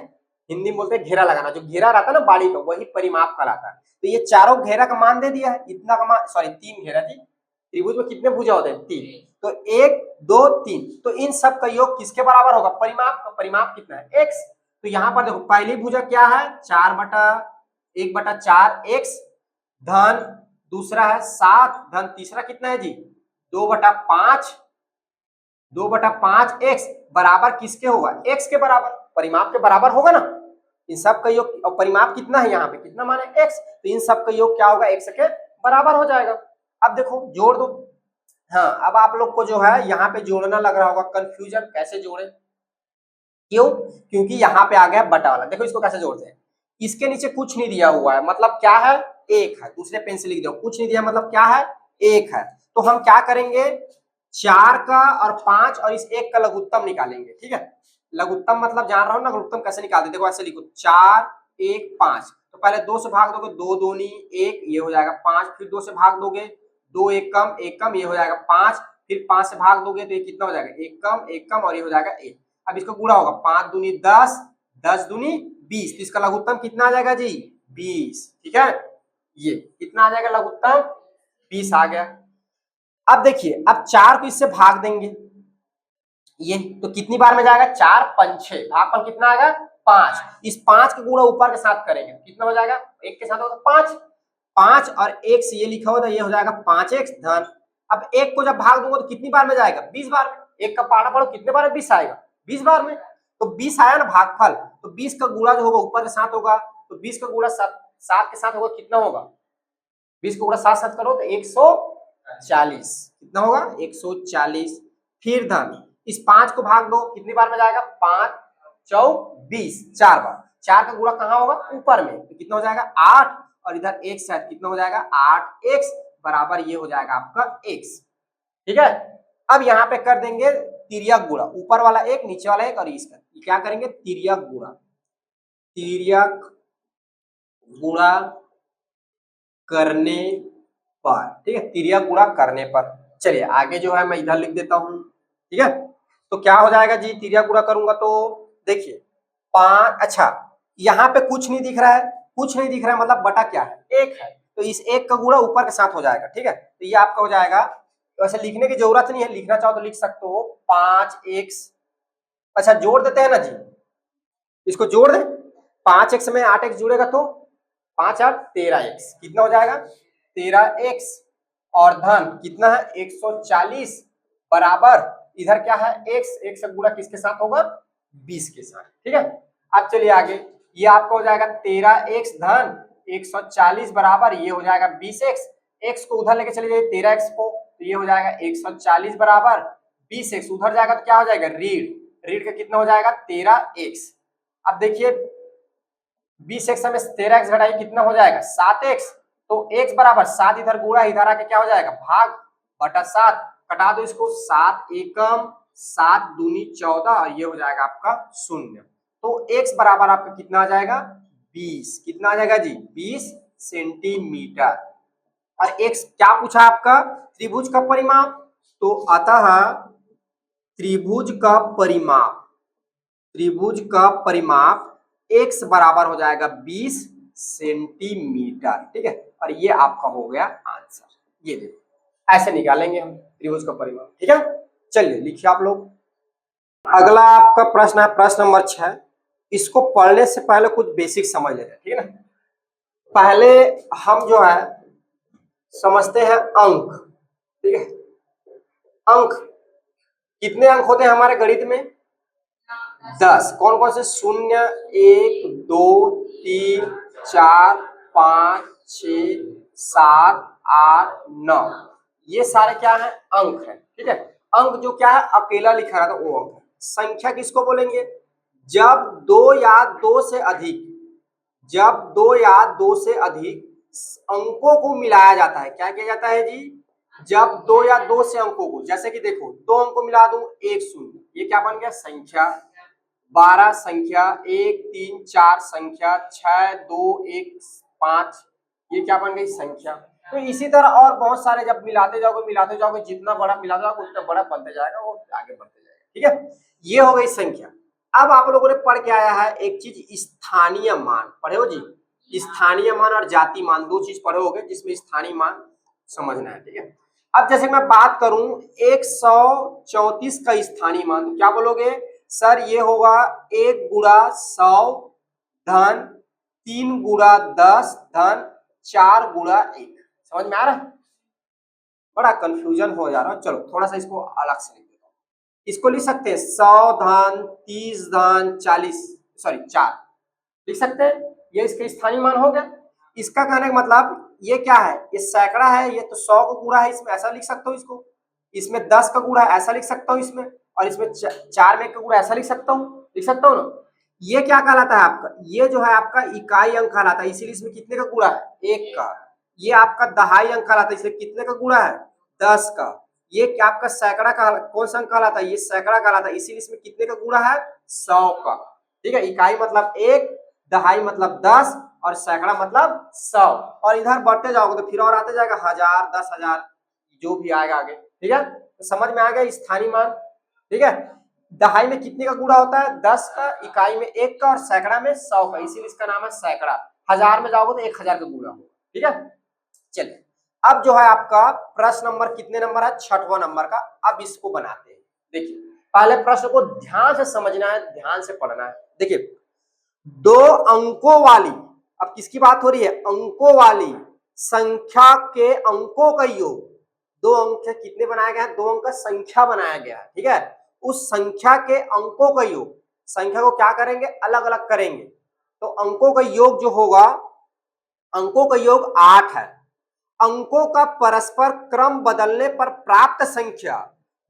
हिंदी में बोलते हैं घेरा लगाना, जो घेरा रहता है ना बाड़ी का, वही परिमाप कहलाता है। तो ये चारों घेरा का मान दे दिया है, इतना का मान, सॉरी 3 घेरा थी, त्रिभुज में कितने भुजा होते हैं 3, तो 1 2 3, तो इन सब का योग किसके बराबर होगा, परिमाप का, परिमाप कितना है x। तो यहाँ पर देखो पहली भुजा क्या है 1/4 x धन, दूसरा है 7 धन, तीसरा कितना है जी 2/5 x बराबर किसके होगा, x के बराबर, परिमाप के बराबर होगा ना। इन सब का योग, और परिमाप कितना है यहाँ पे, कितना माने x, तो इन सब का योग क्या होगा x के बराबर हो जाएगा। अब देखो जोड़ दो, हाँ अब आप लोग को जो है यहाँ पे जोड़ना लग रहा होगा कंफ्यूजन, कैसे जोड़े, क्यों, क्योंकि यहाँ पे आ गया बटा वाला। देखो इसको कैसे जोड़ते हैं, इसके नीचे कुछ नहीं दिया हुआ है, मतलब क्या है 1 है, दूसरे पेन से लिख दो, कुछ नहीं दिया मतलब क्या है 1 है। तो हम क्या करेंगे 4 का और 5 और इस 1 का लघुत्तम निकालेंगे। ठीक है, लघुत्तम मतलब जान रहा हूँ ना लघुत्तम कैसे निकालते, देखो ऐसे लिखो 4 1 5, तो पहले 2 से भाग दोगे 2 दूनी 1, ये हो जाएगा 5, फिर 2 से भाग दोगे 2 1 कम, ये हो जाएगा 5, फिर 5 से भाग दोगे तो ये कितना हो जाएगा 1 कम और ये हो जाएगा 1। अब इसको गुणा होगा 5 दूनी 10, 10 दूनी 20, तो इसका लघुत्तम कितना आ जाएगा जी 20। ठीक है, ये कितना आ जाएगा लघुत्तम 20 आ गया। अब देखिए अब 4 को इससे भाग देंगे, ये तो कितनी बार में जाएगा 4 5 6, भागफल कितना आएगा 5, इस 5 का गुणा ऊपर के साथ करेंगे कितना हो जाएगा 1 के साथ होगा 5, 5 और 1 से ये लिखा हुआ था, ये हो जाएगा 5x धन। अब 1 को जब भाग दूंगा तो कितनी बार में जाएगा 20 बार में, 1 का पारा पढ़ो कितने बार में 20 आएगा 20 बार में, तो 20 आया ना भागफल, तो 20 का गुणा जो होगा ऊपर के साथ होगा, तो 20 का गुणा 7 के साथ होगा कितना होगा, 20 का गुणा 7 करो तो 140, कितना होगा 140, फिर धन इस 5 को भाग दो कितनी बार में जाएगा 5 4 20, 4 बार, 4 का गुणा कहाँ होगा ऊपर में, तो कितना हो जाएगा 8, और इधर x है कितना हो जाएगा 8x बराबर ये हो जाएगा आपका x। ठीक है, अब यहाँ पे कर देंगे तिर्यक गुणा, ऊपर वाला 1 नीचे वाला 1 और इसका क्या करेंगे तिर्यक गुणा, तिर्यक गुणा करने पर। ठीक है, तिर्यक गुणा करने पर, चलिए आगे जो है मैं इधर लिख देता हूं। ठीक है, तो क्या हो जाएगा जी तिर्यक गुणा करूंगा तो देखिए 5, अच्छा यहाँ पे कुछ नहीं दिख रहा है, कुछ नहीं दिख रहा है मतलब बटा क्या है 1 है, तो इस 1 का गुणा ऊपर के साथ हो जाएगा। ठीक है, तो ये आपका हो जाएगा, वैसे लिखने की जरूरत नहीं है, लिखना चाहो तो लिख सकते हो 5x, अच्छा जोड़ देते हैं ना जी, इसको जोड़ दे, 5x में 8x जुड़ेगा तो 5 8 13x, कितना हो जाएगा 13x, और धन कितना है 140 बराबर इधर क्या है x, x से गुणा किसके साथ होगा 20 के साथ। ठीक है, अब चलिए आगे, ये आपका हो जाएगा 13x धन 140 बराबर ये हो जाएगा 20x, x को उधर लेके चले जाइए 13x को, तो ये हो जाएगा 140 बराबर 20x, उधर जाएगा तो क्या हो जाएगा रीड का कितना हो जाएगा 13x। अब देखिए 20x में 13x घटाइए कितना हो जाएगा 7x, तो x बराबर 7 इधर गुणा इधर आके क्या हो जाएगा भाग बटा 7, कटा दो इसको 7 एकम 7 दूनी 14 और ये हो जाएगा आपका 0, तो x बराबर आपका कितना आ जाएगा 20, कितना आ जाएगा जी 20 सेंटीमीटर। और x क्या पूछा आपका त्रिभुज का परिमाप, तो अतः त्रिभुज का परिमाप x बराबर हो जाएगा 20 सेंटीमीटर। ठीक है, और ये आपका हो गया आंसर, ये देखो ऐसे निकालेंगे हम त्रिभुज का परिमाप। ठीक है, चलिए लिखिए आप लोग। अगला आपका प्रश्न है प्रश्न नंबर 6, इसको पढ़ने से पहले कुछ बेसिक समझ लेते हैं। ठीक है ना, पहले हम जो है समझते हैं अंक। ठीक है, अंक, कितने अंक होते हैं हमारे गणित में? 10। कौन कौन से? 0, 1, 2, 3, 4, 5, 6, 7, 8, 9, ये सारे क्या है? अंक है। ठीक है, अंक जो क्या है अकेला लिखा रहा था वो अंक है। संख्या किसको बोलेंगे? जब दो या दो से अधिक, जब दो या दो से अधिक अंकों को मिलाया जाता है। क्या किया जाता है जी? जब दो या दो से अंकों को, जैसे कि देखो दो अंक को मिला दूं, 1 0, ये क्या बन गया? संख्या। 12 संख्या, 1 3 4 संख्या, 6 2 1 5, ये क्या बन गई? संख्या। तो इसी तरह और बहुत सारे जब मिलाते जाओगे, जितना बड़ा मिलाते जाओगे उतना बड़ा बनते जाएगा, वो आगे बढ़ते जाएगा। ठीक है, ये हो गई संख्या। अब आप लोगों ने पढ़ के आया है एक चीज, स्थानीय मान पढ़े हो जी? स्थानीय मान और जाति मान, दो चीज पढ़े होगे जिसमें स्थानीय मान समझना है। ठीक है, अब जैसे मैं बात करूं 134 का स्थानीय मान, तो क्या बोलोगे? सर ये होगा 1 गुणा 100 धन 3 गुणा 10 धन 4 गुणा 1। समझ में आ रहा है? बड़ा कंफ्यूजन हो जा रहा है। चलो थोड़ा सा इसको अलग से लिख देता हूँ। इसको लिख सकते हैं 100 धन 30 धन 40, सॉरी 4 लिख सकते हैं। ये इसके स्थानीय मान हो गया। इसका कहने का मतलब ये क्या है? ये सैकड़ा है, ये तो 100 का गुणा है, इसमें ऐसा लिख सकता हूँ इसको। इसमें 10 का गुणा ऐसा लिख सकता हूँ इसमें, और इसमें 4 में का गुणा ऐसा लिख सकता हूँ, लिख सकता हूँ ना। ये क्या कहलाता है आपका? ये जो है आपका इकाई अंक कहलाता है, इसीलिए इसमें कितने का गुणा है? 1 का। ये आपका दहाई अंक कहलाता है, इसलिए कितने का गुणा है? 10 का। ये क्या आपका सैकड़ा का कौन सा अंक कहलाता है? ये सैकड़ा कहलाता है, इसीलिए इसमें कितने का गुणा है? 100 का। ठीक है, इकाई मतलब 1, दहाई मतलब 10, और सैकड़ा मतलब 100। और इधर बढ़ते जाओगे तो फिर और आते जाएगा 1000, 10,000, जो भी आएगा आगे। ठीक है, तो समझ में आ गया स्थानीय मान। ठीक है, दहाई में कितने का गुणा होता है? 10 का, इकाई में 1 का, और सैकड़ा में 100 का, इसीलिए इसका नाम है सैकड़ा। हजार में जाओगे तो 1000 का गुणा होगा। ठीक है, चलिए अब जो है आपका प्रश्न नंबर कितने नंबर है? 6वां नंबर का। अब इसको बनाते हैं। देखिए पहले प्रश्न को ध्यान से समझना है, ध्यान से पढ़ना है। देखिए दो अंकों वाली, अब किसकी बात हो रही है? अंकों वाली संख्या के अंकों का योग। दो अंक कितने बनाया गया है? दो अंक का संख्या बनाया गया है। ठीक है, उस संख्या के अंकों का योग, संख्या को क्या करेंगे? अलग अलग करेंगे। तो अंकों का योग जो होगा, अंकों का योग 8 है। अंकों का परस्पर क्रम बदलने पर प्राप्त संख्या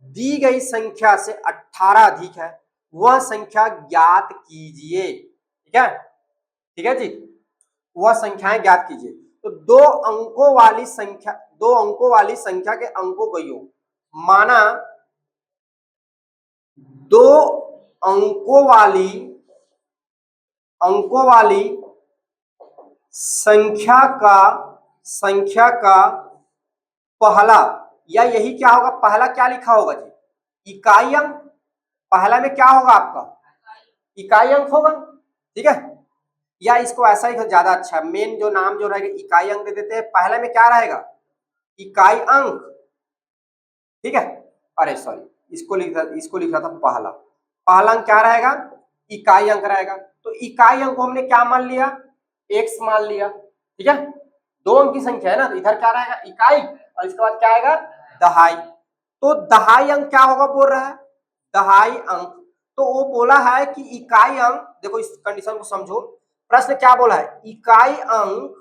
दी गई संख्या से 18 अधिक है, वह संख्या ज्ञात कीजिए। ठीक है, ठीक है जी, वह संख्याएं ज्ञात कीजिए। तो दो अंकों वाली संख्या, दो अंकों वाली संख्या के अंकों का योग, माना दो अंकों वाली संख्या का पहला, या यही क्या होगा? पहला क्या लिखा होगा जी? इकाई अंक। पहला में क्या होगा आपका? इकाई अंक होगा। ठीक है, या इसको ऐसा ही ज्यादा अच्छा, मेन जो नाम जो रहेगा इकाई अंक दे देते हैं। पहले में क्या रहेगा? इकाई अंक। ठीक है, अरे सॉरी, इसको लिख रहा था पहला। पहला अंक क्या रहेगा? इकाई अंक रहेगा। तो इकाई अंक को हमने क्या मान लिया? एक्स मान लिया। ठीक है, दो अंक की संख्या है ना, तो इधर क्या रहेगा? इकाई, और इसके बाद क्या आएगा? दहाई। तो दहाई अंक क्या होगा बोल रहा है? दहाई अंक। तो वो बोला है कि इकाई अंक, देखो इस कंडीशन को समझो, प्रश्न क्या बोला है? इकाई अंक,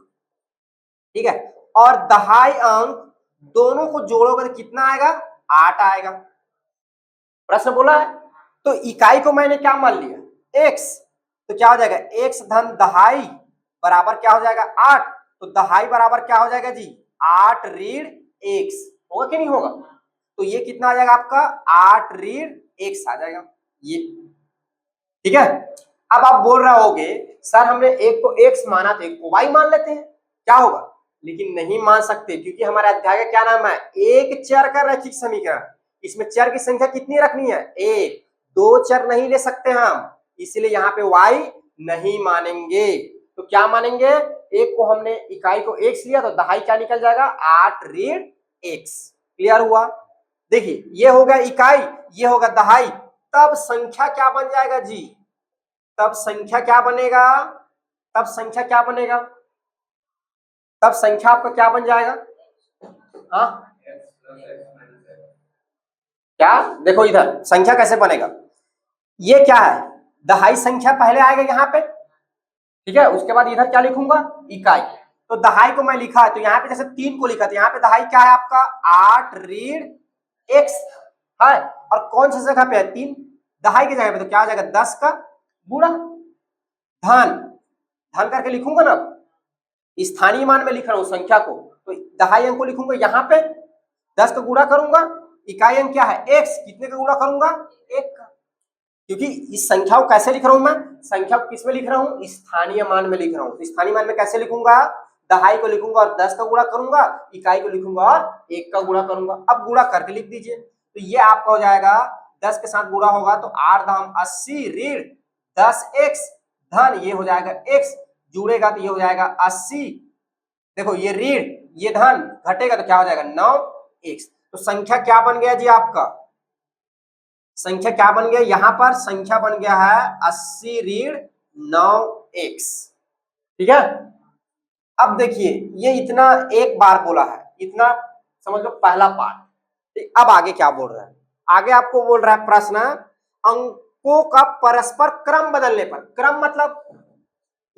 ठीक है, और दहाई अंक दोनों को जोड़ोगे तो कितना आएगा? 8 आएगा। प्रश्न बोला है, तो इकाई को मैंने क्या मान लिया? x। तो क्या हो जाएगा? x धन दहाई बराबर क्या हो जाएगा? 8। तो दहाई बराबर क्या हो जाएगा जी? 8 ऋण x। होगा कि नहीं होगा? तो ये कितना आ जाएगा आपका? 8 ऋण x आ जाएगा ये। ठीक है, अब आप बोल रहे होगे सर हमने एक को x माना तो एक को y मान लेते हैं, क्या होगा? लेकिन नहीं मान सकते, क्योंकि हमारे अध्याय का क्या नाम है? एक चर का रैखिक समीकरण। इसमें चर की संख्या कितनी रखनी है? एक। दो चर नहीं ले सकते हम, इसलिए यहाँ पे y नहीं मानेंगे। तो क्या मानेंगे? एक को हमने इकाई को x लिया तो दहाई क्या निकल जाएगा? 8 ऋण x। क्लियर हुआ? देखिए ये हो गया इकाई, ये होगा दहाई। तब संख्या क्या बन जाएगा जी? तब संख्या क्या बनेगा? तब संख्या क्या बनेगा? तब संख्या आपका क्या बन जाएगा? हाँ, क्या देखो इधर संख्या कैसे बनेगा, ये क्या है दहाई संख्या पहले आएगा यहाँ पे, ठीक है, उसके बाद इधर क्या लिखूंगा इकाई। तो दहाई को मैं लिखा है तो यहाँ पे जैसे 3 को लिखा तो यहाँ पे दहाई क्या है आपका 8 ऋण x है, और कौन सी जगह पे है 3, दहाई की जगह पे तो क्या आ जाएगा 10 का गुणा धन, धन करके लिखूंगा ना, स्थानीय मान में लिख रहा हूं संख्या को, तो दहाई अंक को लिखूंगा यहाँ पे, 10 का गुणा करूंगा, इकाई अंक क्या है x, कितने का गुणा करूंगा 1 का, क्योंकि इस संख्या को कैसे लिख रहा हूं मैं, संख्या को किस में लिख रहा हूं स्थानीय मान में लिख रहा हूं, तो स्थानीय मान में कैसे लिखूंगा दहाई को लिखूंगा और 10 का गुणा करूंगा, इकाई को लिखूंगा और 1 का गुणा करूंगा। अब गुणा करके लिख दीजिए, तो ये आपका हो जाएगा 10 के साथ गुणा होगा तो 8 दाम 80 ऋण 10x धन, ये हो जाएगा x जुड़ेगा तो ये हो जाएगा 80, देखो ये ऋण ये धन घटेगा तो क्या हो जाएगा 9x, तो संख्या क्या बन गया जी आपका, संख्या क्या बन गया यहां पर, संख्या बन गया है 80 ऋण 9x, ठीक है। अब देखिए ये इतना एक बार बोला है, इतना समझ लो पहला पार्ट। अब आगे क्या बोल रहा है, आगे आपको बोल रहा है प्रश्न अंकों का परस्पर क्रम बदलने पर, क्रम मतलब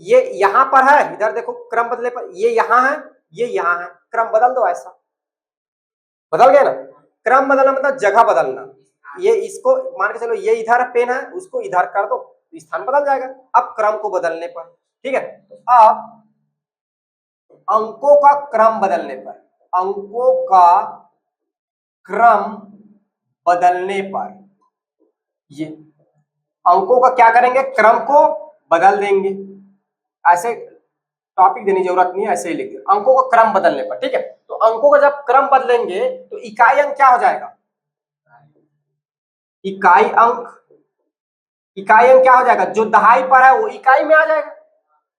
ये यहां पर है, इधर देखो क्रम बदलने पर, ये यहां है ये यहां है, क्रम बदल दो, ऐसा बदल गया ना, क्रम बदलना मतलब जगह बदलना, ये इसको मान के चलो ये इधर पेन है उसको इधर कर दो तो स्थान बदल जाएगा, अब क्रम को बदलने पर, ठीक है। तो अब अंकों का क्रम बदलने पर, अंकों का क्रम बदलने पर, ये अंकों का क्या करेंगे क्रम को बदल देंगे, ऐसे टॉपिक देने की जरूरत नहीं है, ऐसे ही लिख दो अंकों का क्रम बदलने पर, ठीक है। तो अंकों का जब क्रम बदलेंगे तो इकाई अंक क्या हो जाएगा, इकाई अंक, इकाई अंक क्या हो जाएगा, जो दहाई पर है वो इकाई में आ जाएगा,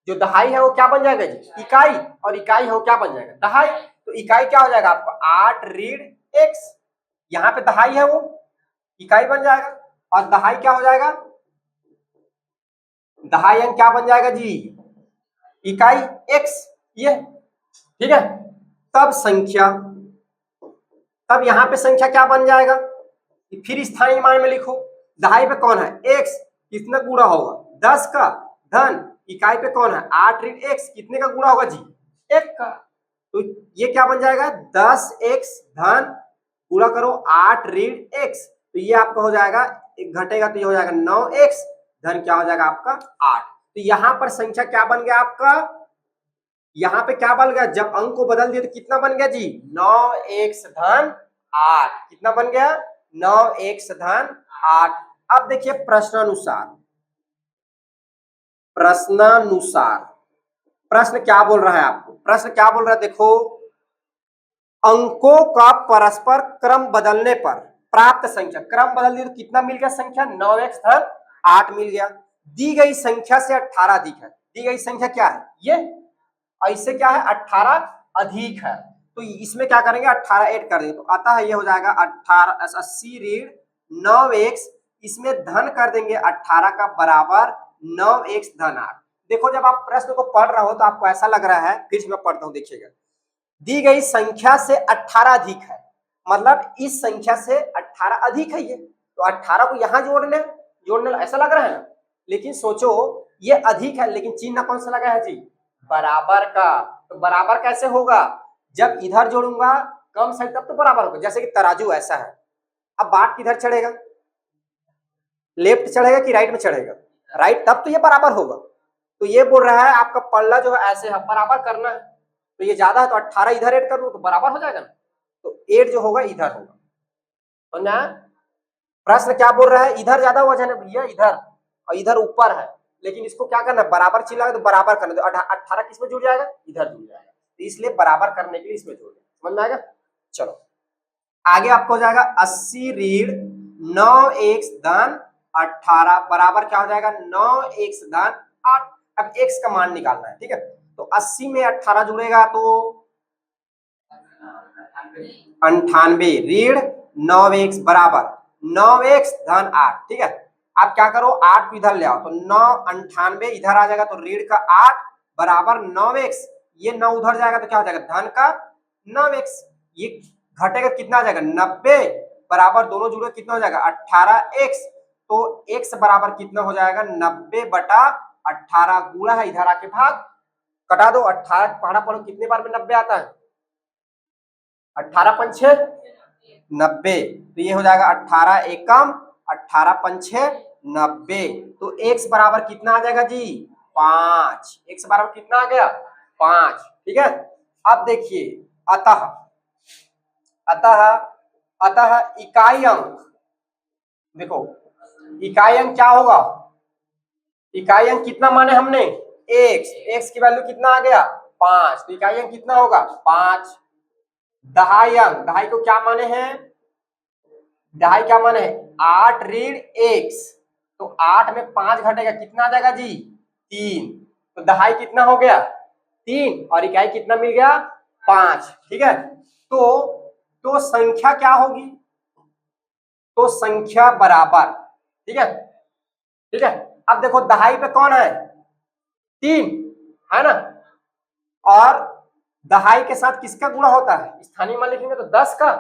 जो दहाई है वो क्या बन जाएगा जी इकाई, और इकाई है वो क्या बन जाएगा दहाई, तो इकाई क्या हो जाएगा आपका 8 ऋण x, यहाँ पे दहाई है वो इकाई बन जाएगा, और दहाई क्या हो जाएगा, दहाई अंक क्या बन जाएगा जी इकाई x, ये ठीक है। तब संख्या, तब यहाँ पे संख्या क्या बन जाएगा, फिर स्थानीय मान में लिखो, दहाई पे कौन है x, कितना गुणा होगा 10 का धन, इकाई पे कौन है 8 ऋण x, कितने का गुणा होगा जी 1 का, तो ये क्या बन जाएगा 10x धन गुणा करो 8 ऋण x, तो ये आपका हो जाएगा एक घटेगा तो ये हो जाएगा 9x धन क्या हो जाएगा आपका 8, तो यहां पर संख्या क्या बन गया आपका, यहां पे क्या बन गया, जब अंक को बदल दिया तो कितना बन गया जी 9x धन 8, कितना बन गया 9x धन 8। अब देखिए प्रश्नानुसार, प्रश्नानुसार प्रश्न क्या बोल रहा है आपको, प्रश्न क्या बोल रहा है देखो, अंकों का परस्पर क्रम बदलने पर प्राप्त संख्या, क्रम बदल दी तो कितना मिल गया संख्या 9x धन 8 मिल गया, दी गई संख्या से 18 अधिक है, दी गई संख्या क्या है ये, ऐसे क्या है 18 अधिक है, तो इसमें क्या करेंगे 18 ऐड कर देंगे, तो आता है ये हो जाएगा 18 80 ऋण 9x, इसमें धन कर देंगे 18 का बराबर 9x धन 8। देखो जब आप प्रश्न को पढ़ रहे हो तो आपको ऐसा लग रहा है, फिर से मैं पढ़ता हूं देखिएगा, दी गई संख्या से 18 अधिक है, मतलब इस संख्या से 18 अधिक है ये, तो 18 को यहां जोड़ने ऐसा लग रहा है ना, लेकिन सोचो ये अधिक है लेकिन चिन्ह कौन सा लगा है जी बराबर का, तो बराबर कैसे होगा, जब इधर जोड़ूंगा कम साइड तब तो बराबर होगा, जैसे कि तराजू ऐसा है, अब बाट किधर चढ़ेगा, लेफ्ट चढ़ेगा कि राइट में चढ़ेगा, राइट, तब तो ये बराबर होगा, तो ये बोल रहा है आपका पल्ला जो है ऐसे है बराबर करना है, तो ये ज्यादा है तो 18 इधर ऐड कर लो तो बराबर हो जाएगा ना, तो 8 जो होगा इधर होगा, समझा। प्रश्न क्या बोल रहा है, इधर ज्यादा वजन है भैया इधर, और इधर ऊपर है, लेकिन इसको क्या करना है बराबर चिल्ला तो बराबर करना, तो 18 किस में जुड़ जाएगा इधर जुड़ जाएगा, तो इसलिए बराबर करने के लिए इसमें जोड़ दिया, समझ में आएगा। चलो आगे आपको हो जाएगा 80 ऋण 9x धन 18 बराबर क्या हो जाएगा 9x धन 8, अब x का मान निकालना है, ठीक है, तो 80 में 18 जुड़ेगा तो 98 ऋण 9x बराबर 9x धन 8, ठीक है। आप क्या करो 8 को इधर ले आओ तो 9 98 इधर आ जाएगा, तो ऋण का 8 बराबर 9x, ये 9 उधर जाएगा तो क्या हो जाएगा धन का 9x, ये घटेगा कितना आ जाएगा 90, बराबर दोनों जुड़े कितना हो जाएगा 18x। तो x बराबर कितना हो जाएगा 90/18 गुणा है इधर आके भाग कटा दो 18 पढ़ा पढ़ो कितने बार में 90 आता है 18 पंछे 90। तो ये हो जाएगा 18 एकम 18 पंछे 90। तो x बराबर कितना आ जाएगा जी 5। x बराबर कितना आ गया 5। ठीक है। अब देखिए अतः अतः अतः इकाई अंक देखो इकाई अंक क्या होगा इकाई अंक कितना माने हमने x की वैल्यू कितना आ गया 5। तो इकाई अंक कितना होगा 5। दहाई अंक दहाई को क्या माने हैं दहाई क्या माने है 8 ऋण x। तो 8 में 5 घटेगा कितना आ जाएगा जी 3। तो दहाई कितना हो गया 3 और इकाई कितना मिल गया 5। ठीक है। तो संख्या क्या होगी तो संख्या बराबर ठीक है ठीक है। अब देखो दहाई पे कौन है 3 है ना और दहाई के साथ किसका गुणा होता है स्थानीय मान लिखेंगे तो 10 का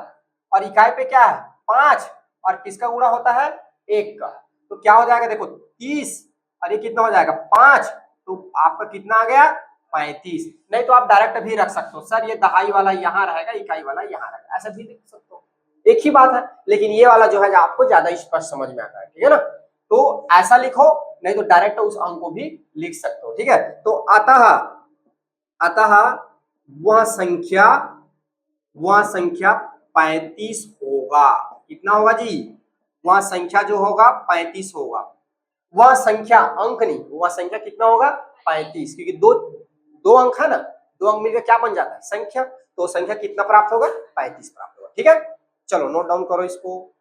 और इकाई पे क्या है 5 और किसका गुणा होता है 1 का। तो क्या हो जाएगा देखो 30 और ये कितना हो जाएगा 5। तो आपका कितना आ गया 35। नहीं तो आप डायरेक्ट भी रख सकते हो सर ये दहाई वाला यहाँ रहेगा इकाई वाला यहाँ रहेगा ऐसा भी लिख सकते हो एक ही बात है। लेकिन ये वाला जो है आपको ज्यादा स्पष्ट समझ में आता है ठीक है ना। तो ऐसा लिखो नहीं तो डायरेक्ट उस अंक को भी लिख सकते हो ठीक है। तो अतः अतः वह संख्या 35 होगा। कितना होगा जी वह संख्या जो होगा 35 होगा। वह संख्या अंक नहीं वह संख्या कितना होगा 35 क्योंकि दो अंक है ना 2 अंक मिलकर क्या बन जाता है संख्या। तो संख्या कितना प्राप्त होगा 35 प्राप्त होगा। ठीक है चलो नोट डाउन करो इसको।